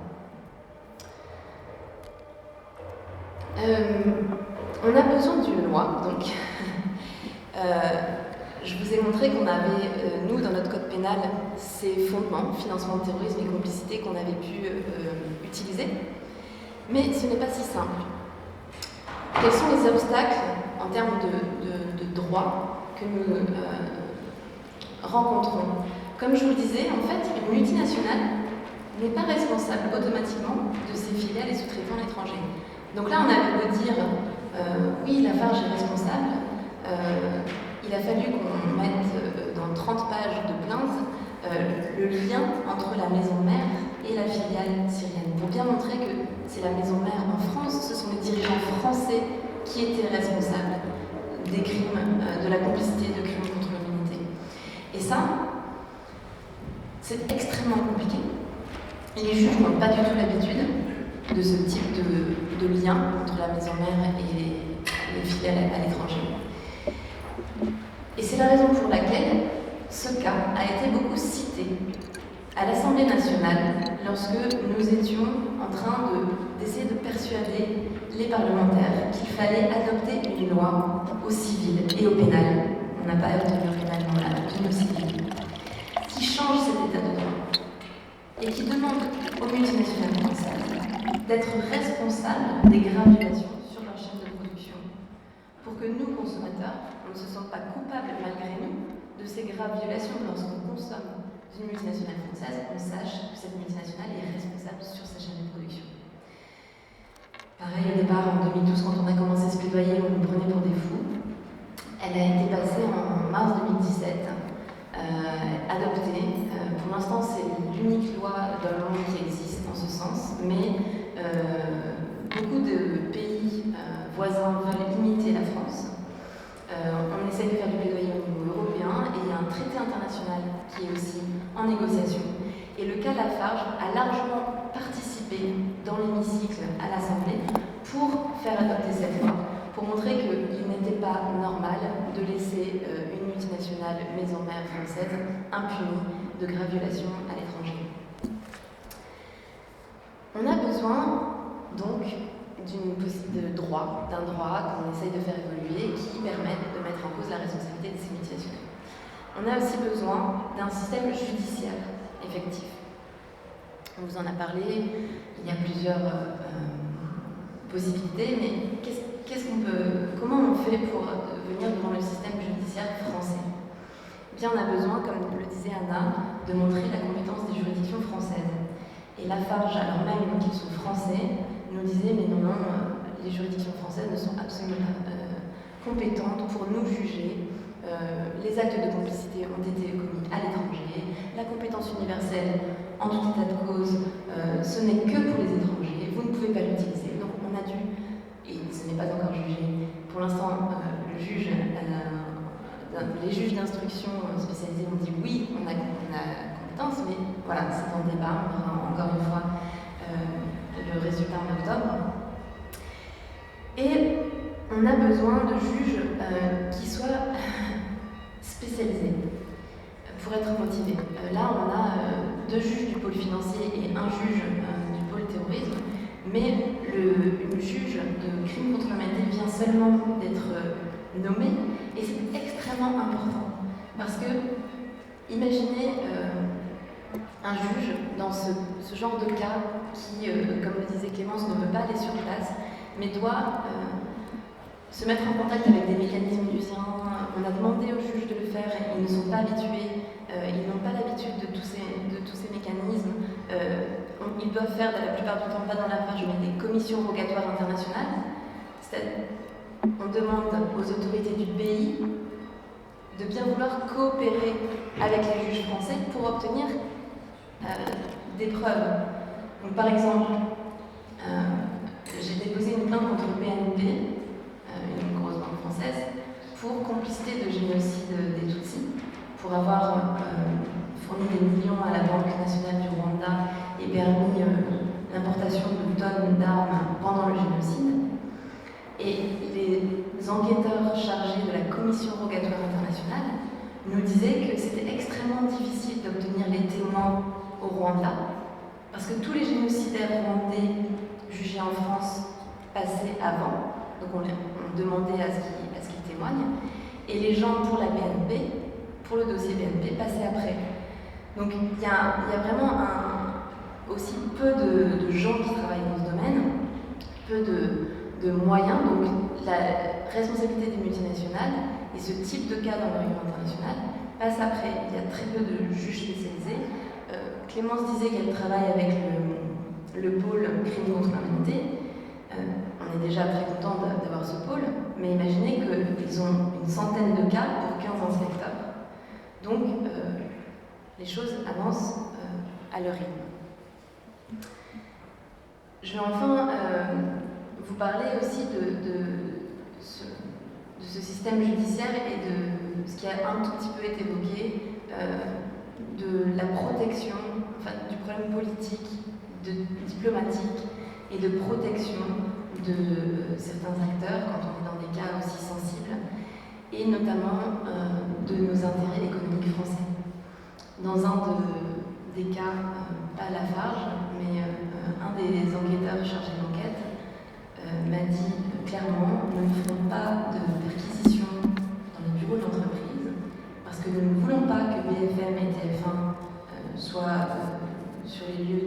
On a besoin d'une loi, donc je vous ai montré qu'on avait, nous, dans notre code pénal, ces fondements, financement de terrorisme et complicité qu'on avait pu utiliser. Mais ce n'est pas si simple. Quels sont les obstacles en termes de droit que nous rencontrons? Comme je vous le disais, en fait, une multinationale n'est pas responsable automatiquement de ses filiales et sous-traitants à l'étranger. Donc là, on avait beau dire oui, Lafarge est responsable, il a fallu qu'on mette dans 30 pages de plainte le lien entre la maison mère et la filiale syrienne, pour bien montrer que c'est la maison mère en France, ce sont les dirigeants français qui étaient responsables des crimes, de la complicité de crimes contre l'humanité. Et ça, c'est extrêmement compliqué. Les juges n'ont pas du tout l'habitude de ce type de lien entre la maison mère et les filiales à l'étranger. Et c'est la raison pour laquelle ce cas a été beaucoup cité à l'Assemblée nationale lorsque nous étions en train d'essayer de persuader les parlementaires qu'il fallait adopter une loi au civil et au pénal. On n'a pas obtenu au pénal, mais on l'a obtenu au civil, qui change cet état de droit et qui demande aux multinationales françaises d'être responsables des graves violations sur leur chaîne que nous, consommateurs, on ne se sente pas coupable malgré nous de ces graves violations. Lorsqu'on consomme d'une multinationale française, on sache que cette multinationale est responsable sur sa chaîne de production. Pareil, au départ, en 2012, quand on a commencé ce plaidoyer, on nous prenait pour des fous. Elle a été passée en mars 2017, adoptée. Pour l'instant, c'est l'unique loi dans le monde qui existe en ce sens, mais beaucoup de pays voisins veulent imiter la France. On essaie de faire du plaidoyer au niveau européen et il y a un traité international qui est aussi en négociation. Et le cas Lafarge a largement participé dans l'hémicycle à l'Assemblée pour faire adopter cette loi, pour montrer qu'il n'était pas normal de laisser une multinationale maison mère française impunie de graves violations à l'étranger. On a besoin donc d'un droit qu'on essaye de faire évoluer qui permette de mettre en cause la responsabilité de ces multinationales. On a aussi besoin d'un système judiciaire effectif. On vous en a parlé, il y a plusieurs possibilités, mais comment on fait pour venir devant le système judiciaire français? Eh bien, on a besoin, comme le disait Anna, de montrer la compétence des juridictions françaises. Et Lafarge, alors même qu'ils sont français, nous disait mais non, les juridictions françaises ne sont absolument pas compétentes pour nous juger. Les actes de complicité ont été commis à l'étranger. La compétence universelle, en tout état de cause, ce n'est que pour les étrangers. Vous ne pouvez pas l'utiliser. Donc on a dû, et ce n'est pas encore jugé, pour l'instant, les juges d'instruction spécialisés ont dit oui, on a compétence, mais voilà, c'est en débat. On aura encore une fois le résultat en octobre. Et on a besoin de juges qui soient spécialisés pour être motivés. Là, on a 2 juges du pôle financier et un juge du pôle terrorisme, mais le juge de crime contre l'humanité vient seulement d'être nommé, et c'est extrêmement important. Parce que, imaginez un juge dans ce genre de cas qui, comme le disait Clémence, ne peut pas aller sur place, mais doit se mettre en contact avec des mécanismes usiens. On a demandé aux juges de le faire, ils ne sont pas habitués, ils n'ont pas l'habitude de tous ces mécanismes. Ils doivent faire, la plupart du temps, pas dans Lafarge, mais des commissions rogatoires internationales. On demande aux autorités du pays de bien vouloir coopérer avec les juges français pour obtenir des preuves. Donc, par exemple, j'ai déposé une plainte contre BNP, une grosse banque française, pour complicité de génocide des Tutsis, pour avoir fourni des millions à la Banque nationale du Rwanda et permis l'importation de tonnes d'armes pendant le génocide. Et les enquêteurs chargés de la Commission rogatoire internationale nous disaient que c'était extrêmement difficile d'obtenir les témoins au Rwanda, parce que tous les génocidaires rwandais jugés en France passaient avant, donc on demandait à ce qu'ils témoignent, et les gens pour la BNP, pour le dossier BNP, passaient après. Donc il y a vraiment aussi peu de gens qui travaillent dans ce domaine, peu de moyens, donc la responsabilité des multinationales et ce type de cas dans le règlement international passe après. Il y a très peu de juges spécialisés. Clémence disait qu'elle travaille avec le pôle crime contre l'humanité. On est déjà très content d'avoir ce pôle, mais imaginez qu'ils ont une centaine de cas pour 15 inspecteurs. Donc, les choses avancent à leur rythme. Je vais enfin vous parler aussi de ce système judiciaire et de ce qui a un tout petit peu été évoqué, de la protection, enfin du problème politique, diplomatique et de protection de certains acteurs quand on est dans des cas aussi sensibles, et notamment de nos intérêts économiques français. Dans un des cas, pas Lafarge, mais un des enquêteurs chargés d'enquête m'a dit clairement: nous ne ferons pas de perquisition dans les bureaux de l'entreprise parce que nous ne voulons pas que BFM et TF1 soient sur les lieux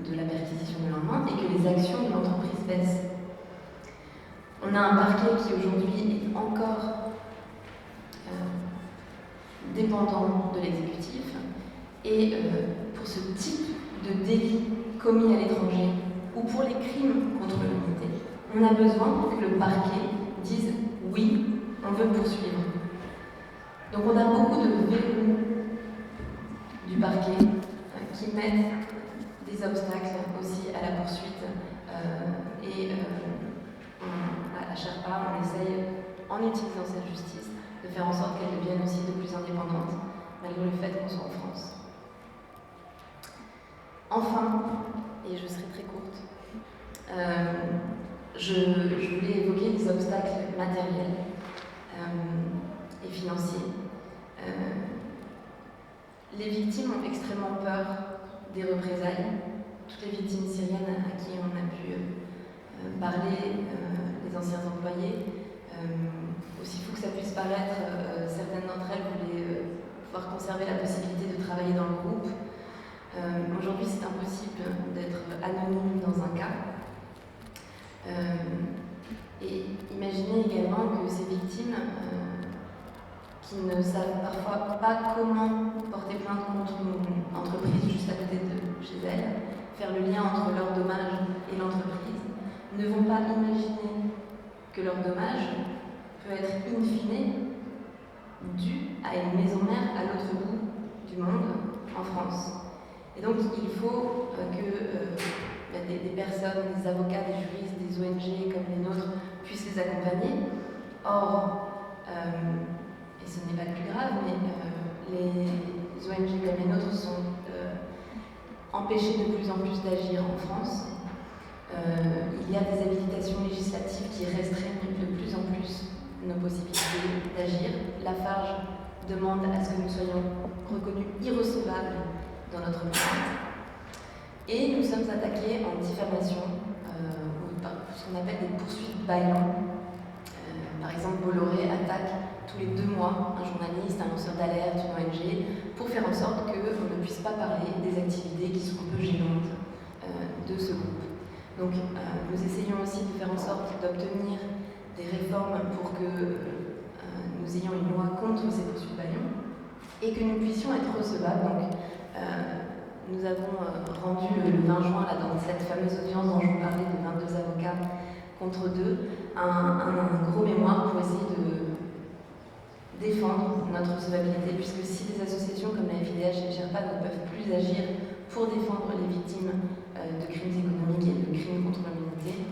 de la perquisition le lendemain et que les actions de l'entreprise baissent. On a un parquet qui aujourd'hui est encore dépendant de l'exécutif, et pour ce type de délit commis à l'étranger ou pour les crimes contre l'humanité, on a besoin que le parquet dise oui, on veut poursuivre. Donc on a beaucoup de verrous du parquet qui mettent des obstacles aussi à la poursuite, et à Sherpa, on essaye, en utilisant cette justice, de faire en sorte qu'elle devienne aussi de plus indépendante, malgré le fait qu'on soit en France. Enfin, et je serai très courte, je voulais évoquer les obstacles matériels et financiers. Les victimes ont extrêmement peur des représailles. Toutes les victimes syriennes à qui on a pu parler, les anciens employés, aussi fou que ça puisse paraître, certaines d'entre elles voulaient pouvoir conserver la possibilité de travailler dans le groupe. Aujourd'hui, c'est impossible d'être anonyme dans un cas. Et imaginez également que ces victimes, qui ne savent parfois pas comment porter plainte contre une entreprise juste à côté de chez elles, faire le lien entre leur dommage et l'entreprise, ne vont pas imaginer que leur dommage peut être in fine dû à une maison mère à l'autre bout du monde, en France. Et donc il faut que des personnes, des avocats, des juristes, des ONG comme les nôtres puissent les accompagner. Or, et ce n'est pas le plus grave, mais les ONG comme les nôtres sont empêchées de plus en plus d'agir en France. Il y a des habilitations législatives qui restreignent de plus en plus nos possibilités d'agir. Lafarge demande à ce que nous soyons reconnus irrecevables dans notre plainte. Et nous sommes attaqués en diffamation, par ce qu'on appelle des poursuites bâillons. Par exemple, Bolloré attaque tous les 2 mois un journaliste, un lanceur d'alerte, une ONG, pour faire en sorte qu'on ne puisse pas parler des activités qui sont un peu gênantes de ce groupe. Donc nous essayons aussi de faire en sorte d'obtenir des réformes pour que nous ayons une loi contre ces poursuites bâillons et que nous puissions être recevables. Donc, nous avons rendu le 20 juin, là, dans cette fameuse audience dont je vous parlais, de 22 avocats contre 2, un gros mémoire pour essayer de défendre notre recevabilité, puisque si des associations comme la FIDH et Sherpa ne peuvent plus agir pour défendre les victimes de crimes économiques et de crimes contre l'humanité,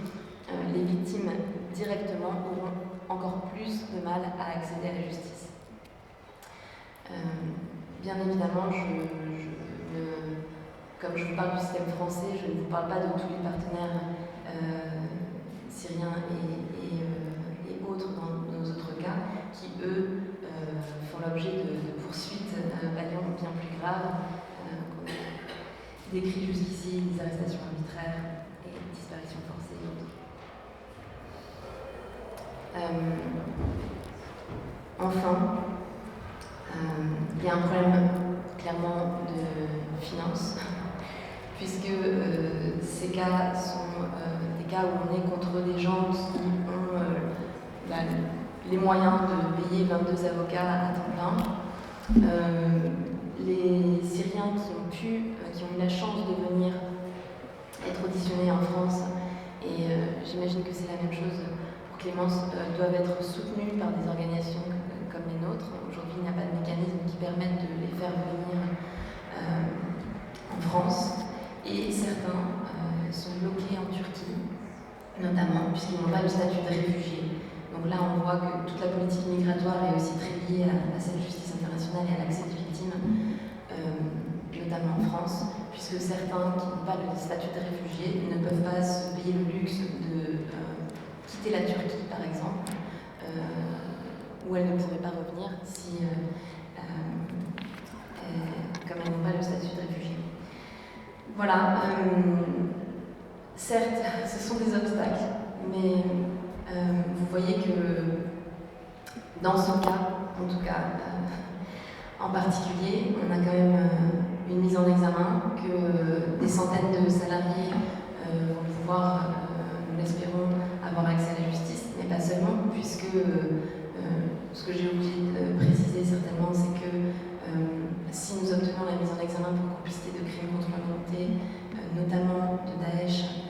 les victimes directement auront encore plus de mal à accéder à la justice. Bien évidemment, comme je vous parle du système français, je ne vous parle pas de tous les partenaires syriens et autres dans nos autres cas, qui eux font l'objet de poursuites bâillons bien plus graves, qu'on a décrites jusqu'ici, des arrestations arbitraires et disparitions forcées et autres. Enfin, il y a un problème clairement de finances, puisque ces cas sont des cas où on est contre des gens qui ont les moyens de payer 22 avocats à temps plein. Les Syriens qui ont eu la chance de venir être auditionnés en France, et j'imagine que c'est la même chose pour Clémence, doivent être soutenus par des organisations comme les nôtres. Aujourd'hui, il n'y a pas de mécanisme qui permette de les faire venir en France. Et certains sont bloqués en Turquie, notamment, puisqu'ils n'ont pas le statut de réfugiés. Donc là, on voit que toute la politique migratoire est aussi très liée à cette justice internationale et à l'accès des victimes, notamment en France, puisque certains qui n'ont pas le statut de réfugié ne peuvent pas se payer le luxe de quitter la Turquie, par exemple, où elles ne pourraient pas revenir si, comme elles n'ont pas le statut de réfugié. Voilà, certes, ce sont des obstacles, mais vous voyez que dans ce cas, en tout cas, en particulier, on a quand même une mise en examen, que des centaines de salariés vont pouvoir, nous l'espérons, avoir accès à la justice. mais pas seulement, puisque ce que j'ai oublié de préciser certainement, c'est que si nous obtenons la mise en examen pour complicité de crimes contre l'humanité, notamment de Daesh,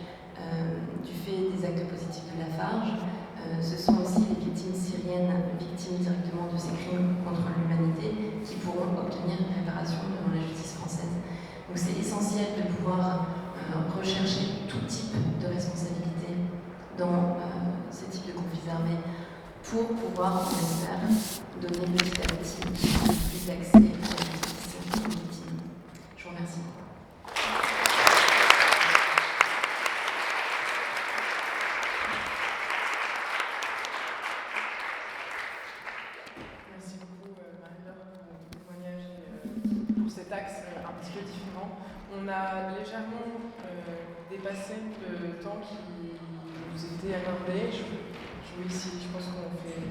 du fait des actes positifs de Lafarge, ce sont aussi les victimes syriennes, victimes directement de ces crimes contre l'humanité, qui pourront obtenir une réparation devant la justice française. Donc c'est essentiel de pouvoir rechercher tout type de responsabilité dans ce type de conflits armés pour pouvoir, on espère, donner petit à petit plus d'accès à la justice aux victimes. Je vous remercie. Merci beaucoup Marie-Laure pour ton témoignage et pour cet axe un petit peu différent. On a légèrement dépassé le temps qui nous était accordé. Je ici, je pense qu'on fait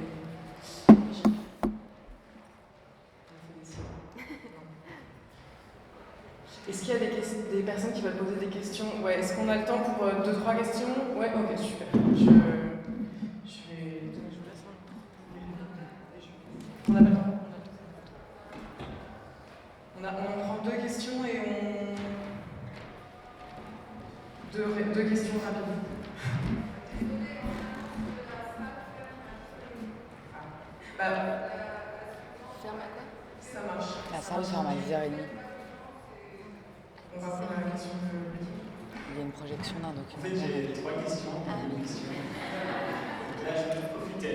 ici. Est-ce qu'il y a des personnes qui veulent poser des questions? Ouais, est-ce qu'on a le temps pour 2-3 questions? Ouais, ok, super. Je vais. On n'a pas le temps. On prend 2 questions et deux questions rapides. Ferme à quoi? Ça marche. La salle ferme à 10h30. On va prendre la question de Lucie. Il y a une projection d'un En fait, documentaire. j'ai 3 questions. Là, je vais profiter.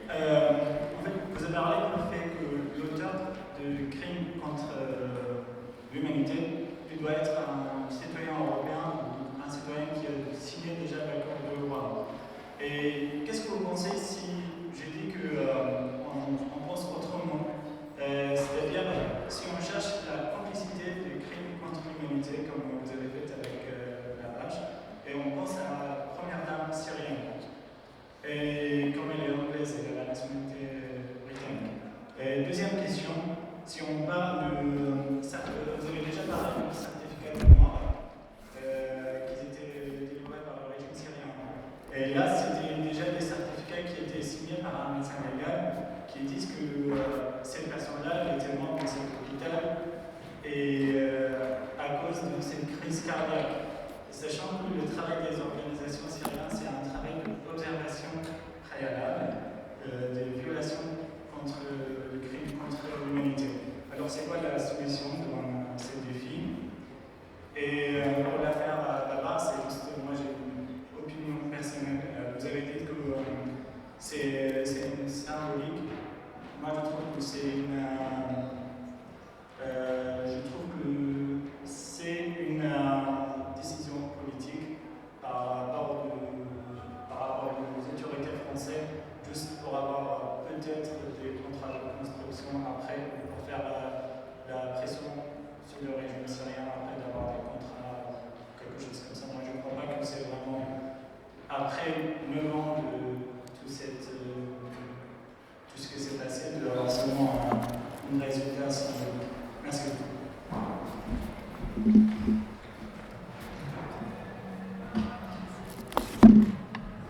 En fait, vous avez parlé du fait que l'auteur de crimes contre l'humanité doit être un citoyen européen ou un citoyen qui a signé déjà l'accord de Rome. Et qu'est-ce que vous pensez si je dis qu'on pense autrement? C'est-à-dire, si on cherche la complicité des crimes contre l'humanité, comme vous avez fait avec Lafarge, et on pense à la première dame syrienne, et comme elle est anglaise, elle a la nationalité britannique. Et deuxième question, si on parle de... Vous avez déjà parlé du certificat de mémoire qui étaient délivrés par le régime syrien. Et là, c'était déjà des certificats qui étaient signés par un médecin légal qui disent que cette personne-là était morte dans cet hôpital et à cause de cette crise cardiaque. Sachant que le travail des organisations syriennes, c'est un travail d'observation préalable des violations contre le crime contre l'humanité. Alors, c'est quoi la solution devant ces défis? Et pour la faire là-bas, c'est juste, moi j'ai une opinion personnelle. Vous avez dit que c'est une symbolique. Moi, je trouve que c'est une décision politique par rapport aux autorités françaises, juste pour avoir peut-être des contrats de construction après, pour faire la pression sur le régime syrien après d'avoir des contrats, quelque chose comme ça. Moi, je ne crois pas que c'est vraiment après 9 ans de tout ce qui s'est passé, de avoir seulement un résultat symbolique. Merci beaucoup.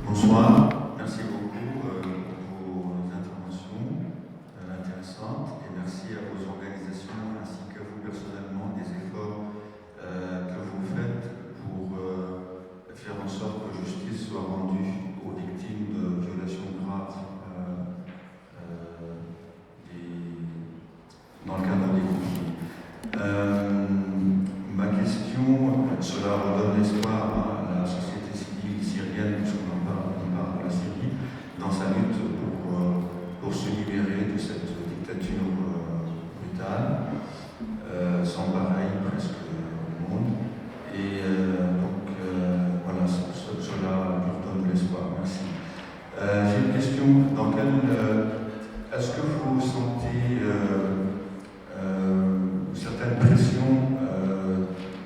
Bonsoir, merci beaucoup pour vos interventions intéressantes et merci à vos organisations ainsi qu'à vous personnellement des efforts que vous faites pour faire en sorte que justice soit rendue aux victimes de violations graves dans le cadre des conflits. Ma question, cela redonne l'espoir à la société civile syrienne, puisqu'on en parle de la Syrie, dans sa lutte pour se libérer de cette dictature brutale, sans pareil presque au monde. Et voilà, cela lui redonne l'espoir. Merci. J'ai une question. Est-ce que vous sentez certaines pressions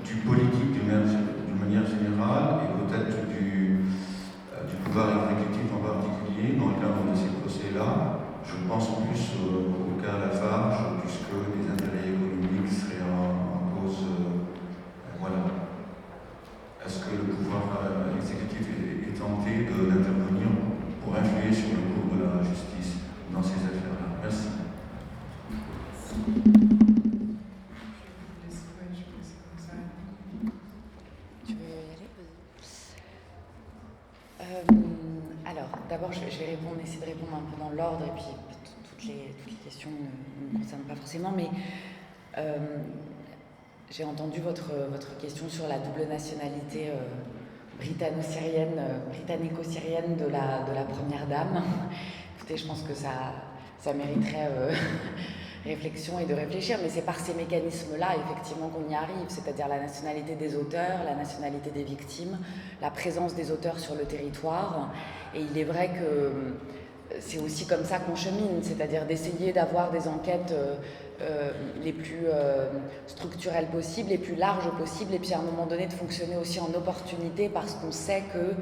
du politique d'une manière générale et peut-être du pouvoir exécutif en particulier dans le cadre de ces procès-là? Je pense plus au cas Lafarge, puisque les intérêts économiques seraient en cause. Voilà. Est-ce que le pouvoir exécutif est tenté d'intervenir pour influer vais essayer de répondre un peu dans l'ordre, et puis toutes les questions ne me concernent pas forcément, mais j'ai entendu votre question sur la double nationalité britannico-syrienne de la première dame. Écoutez, je pense que ça mériterait réflexion et de réfléchir, mais c'est par ces mécanismes-là, effectivement, qu'on y arrive, c'est-à-dire la nationalité des auteurs, la nationalité des victimes, la présence des auteurs sur le territoire. Et il est vrai que c'est aussi comme ça qu'on chemine, c'est-à-dire d'essayer d'avoir des enquêtes les plus structurelles possibles, les plus larges possibles, et puis à un moment donné de fonctionner aussi en opportunité parce qu'on sait que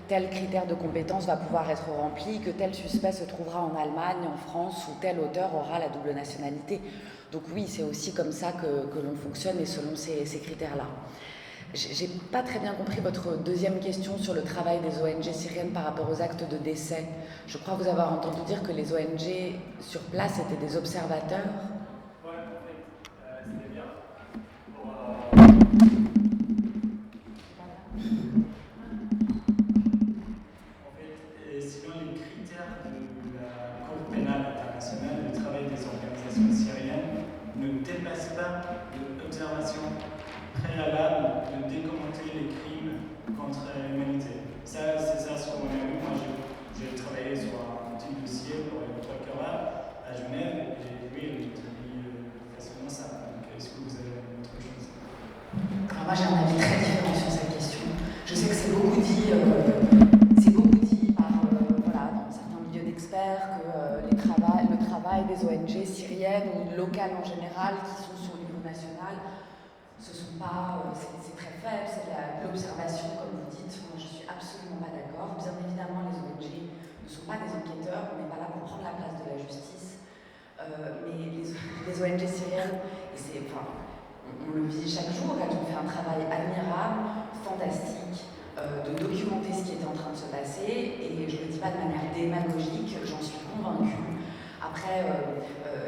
tel critère de compétence va pouvoir être rempli, que tel suspect se trouvera en Allemagne, en France, ou tel auteur aura la double nationalité. Donc oui, c'est aussi comme ça que l'on fonctionne et selon ces critères-là. J'ai pas très bien compris votre deuxième question sur le travail des ONG syriennes par rapport aux actes de décès. Je crois vous avoir entendu dire que les ONG sur place étaient des observateurs. Ouais, en fait, c'est-à-dire selon les critères de la Cour pénale internationale, le travail des organisations syriennes ne dépasse pas l'observation préalable de décommenter les crimes contre l'humanité. Ça, c'est ça ce qu'on a vu. Moi, j'ai travaillé sur un petit dossier pour le procureur à Genève, et oui, il dit facilement ça. Donc, est-ce que vous avez autre chose? Alors moi, j'ai un avis très différent sur cette question. Je sais que c'est beaucoup dit par dans certains milieux d'experts que le travail des ONG syriennes ou locales en général qui sont sur le niveau national, c'est très faible, c'est de l'observation, comme vous dites. Moi, je suis absolument pas d'accord. Bien évidemment, les ONG ne sont pas des enquêteurs, on n'est pas là pour prendre la place de la justice. Mais les ONG syriennes, on le vit chaque jour, elles ont fait un travail admirable, fantastique, de documenter ce qui était en train de se passer, et je ne le dis pas de manière démagogique, j'en suis convaincue. Après,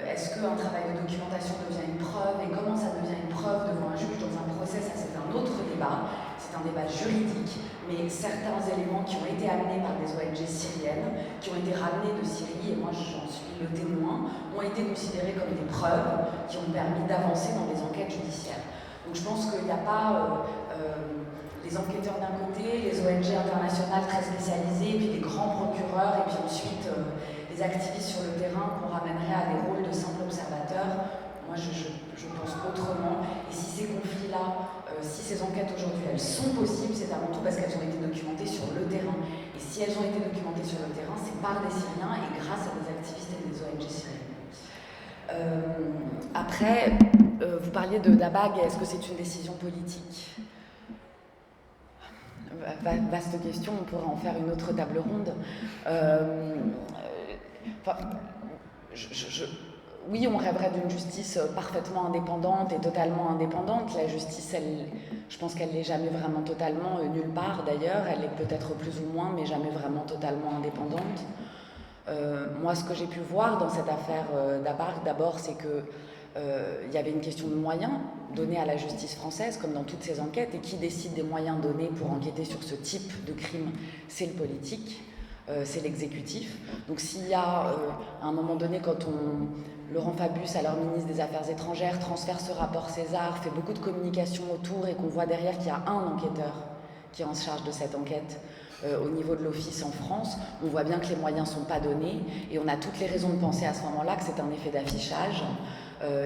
est-ce qu'un travail de documentation devient une preuve, et comment ça devient une preuve devant un juge dans un procès, ça c'est un autre débat, c'est un débat juridique, mais certains éléments qui ont été amenés par des ONG syriennes, qui ont été ramenés de Syrie, et moi j'en suis le témoin, ont été considérés comme des preuves qui ont permis d'avancer dans les enquêtes judiciaires. Donc je pense qu'il n'y a pas les enquêteurs d'un côté, les ONG internationales très spécialisées, et puis des grands procureurs, et puis ensuite les activistes sur le terrain qu'on ramènerait à des rôles de simples observateurs. Moi, je pense autrement. Et si ces conflits-là, si ces enquêtes aujourd'hui, elles sont possibles, c'est avant tout parce qu'elles ont été documentées sur le terrain. Et si elles ont été documentées sur le terrain, c'est par des Syriens et grâce à des activistes et des ONG syriennes. Après, vous parliez de Dabag, est-ce que c'est une décision politique ? Vaste question, on pourrait en faire une autre table ronde. Oui, on rêverait d'une justice parfaitement indépendante et totalement indépendante. La justice, je pense qu'elle n'est jamais vraiment totalement, nulle part d'ailleurs. Elle est peut-être plus ou moins, mais jamais vraiment totalement indépendante. Moi, ce que j'ai pu voir dans cette affaire d'Abarc, d'abord, c'est que il y avait une question de moyens donnés à la justice française, comme dans toutes ces enquêtes, et qui décide des moyens donnés pour enquêter sur ce type de crime, c'est le politique, c'est l'exécutif. Donc s'il y a, à un moment donné, quand Laurent Fabius, alors ministre des Affaires étrangères, transfère ce rapport César, fait beaucoup de communication autour, et qu'on voit derrière qu'il y a un enquêteur qui est en charge de cette enquête, au niveau de l'office en France, on voit bien que les moyens ne sont pas donnés, et on a toutes les raisons de penser à ce moment-là que c'est un effet d'affichage,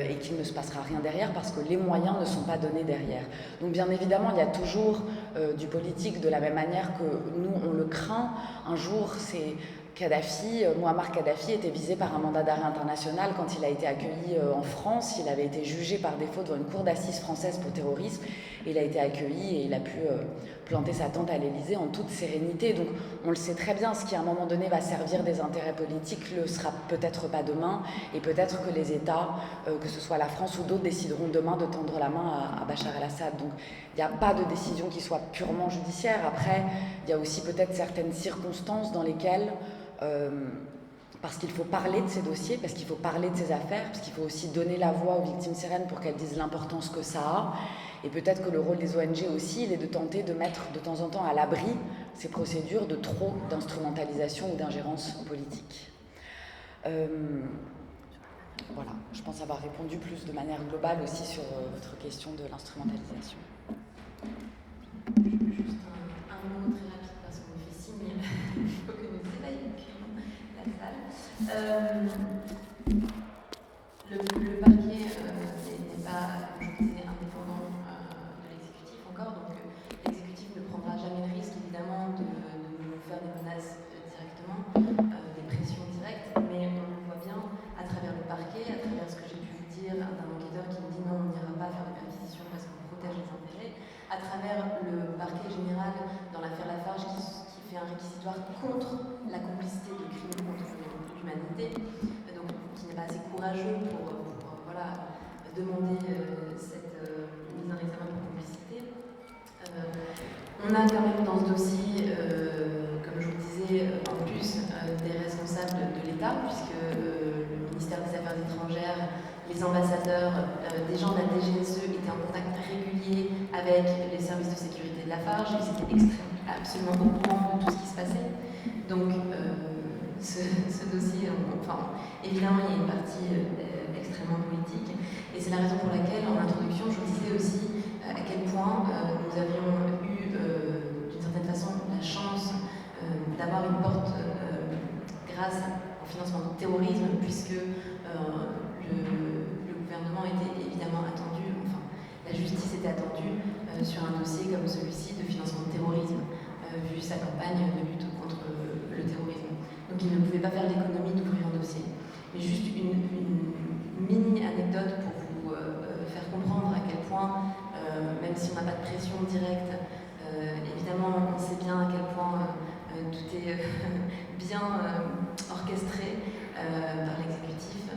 et qu'il ne se passera rien derrière parce que les moyens ne sont pas donnés derrière. Donc bien évidemment, il y a toujours du politique, de la même manière que nous, on le craint. Un jour, c'est Muammar Kadhafi était visé par un mandat d'arrêt international quand il a été accueilli en France. Il avait été jugé par défaut devant une cour d'assises française pour terrorisme. Et il a été accueilli et il a pu planter sa tente à l'Élysée en toute sérénité. Donc on le sait très bien, ce qui à un moment donné va servir des intérêts politiques le sera peut-être pas demain. Et peut-être que les États, que ce soit la France ou d'autres, décideront demain de tendre la main à Bachar el-Assad. Donc il n'y a pas de décision qui soit purement judiciaire. Après, il y a aussi peut-être certaines circonstances dans lesquelles parce qu'il faut parler de ces dossiers, parce qu'il faut parler de ces affaires, parce qu'il faut aussi donner la voix aux victimes syriennes pour qu'elles disent l'importance que ça a. Et peut-être que le rôle des ONG aussi, il est de tenter de mettre de temps en temps à l'abri ces procédures de trop d'instrumentalisation ou d'ingérence politique. Voilà, je pense avoir répondu plus de manière globale aussi sur votre question de l'instrumentalisation. Juste un mot très rapide parce qu'on me fait signe, il faut que nous évacuions la salle. Le parquet n'est pas, je disais, indépendant de l'exécutif encore, donc l'exécutif ne prendra jamais le risque évidemment de nous faire des menaces directement, des pressions directes, mais on le voit bien à travers le parquet, à travers ce que j'ai pu vous dire d'un enquêteur qui me dit non, on n'ira pas faire de perquisition parce qu'on protège les intérêts, à travers le parquet général dans l'affaire Lafarge qui fait un réquisitoire contre la complicité de crimes contre l'humanité, donc qui n'est pas assez courageux pour voilà, demander cette mise en examen pour complicité. On a quand même dans ce dossier, comme je vous disais, en plus des responsables de l'État, puisque le ministère des Affaires étrangères, les ambassadeurs, des gens de la DGSE étaient en contact régulier avec les services de sécurité de Lafarge, ils étaient absolument au courant de tout ce qui se passait. Donc, ce dossier, enfin, évidemment, il y a une partie extrêmement politique, et c'est la raison pour laquelle, en introduction, je vous disais aussi à quel point nous avions eu, d'une certaine façon, la chance d'avoir une porte grâce au financement du terrorisme, puisque le gouvernement était évidemment attendu, enfin, la justice était attendue sur un dossier comme celui-ci de financement de terrorisme, vu sa campagne de lutte contre le terrorisme. Donc il ne pouvait pas faire l'économie d'ouvrir un dossier. Mais juste une mini anecdote pour vous faire comprendre à quel point, même si on n'a pas de pression directe, évidemment on sait bien à quel point tout est bien orchestré par l'exécutif.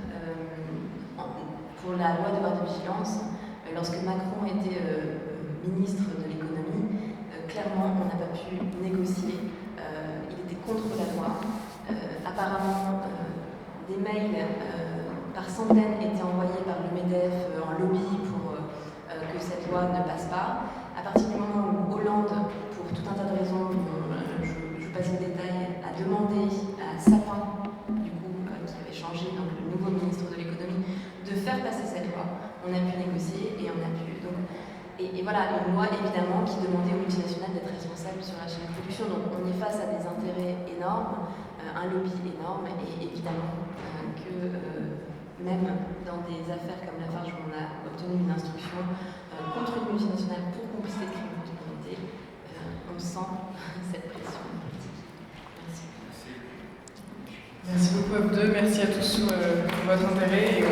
Pour la loi de devoir de vigilance, lorsque Macron était ministre de l'économie, clairement on n'a pas pu négocier. Il était contre la loi. Apparemment, des mails par centaines étaient envoyés par le MEDEF en lobby pour que cette loi ne passe pas. À partir du moment où Hollande, pour tout un tas de raisons, je passe le détail, a demandé à Sapin, du coup, qui avait changé, donc le nouveau ministre de l'économie, de faire passer cette loi, on a pu négocier et on a pu... Donc, et voilà, une loi évidemment qui demandait aux multinationales d'être responsables sur la chaîne de production. Donc on est face à des intérêts énormes, un lobby énorme, et évidemment que même dans des affaires comme Lafarge où on a obtenu une instruction contre une multinationale pour complicité de crimes contre l'humanité, on sent cette pression politique. Merci. Merci beaucoup à vous deux, merci à tous pour votre intérêt. Et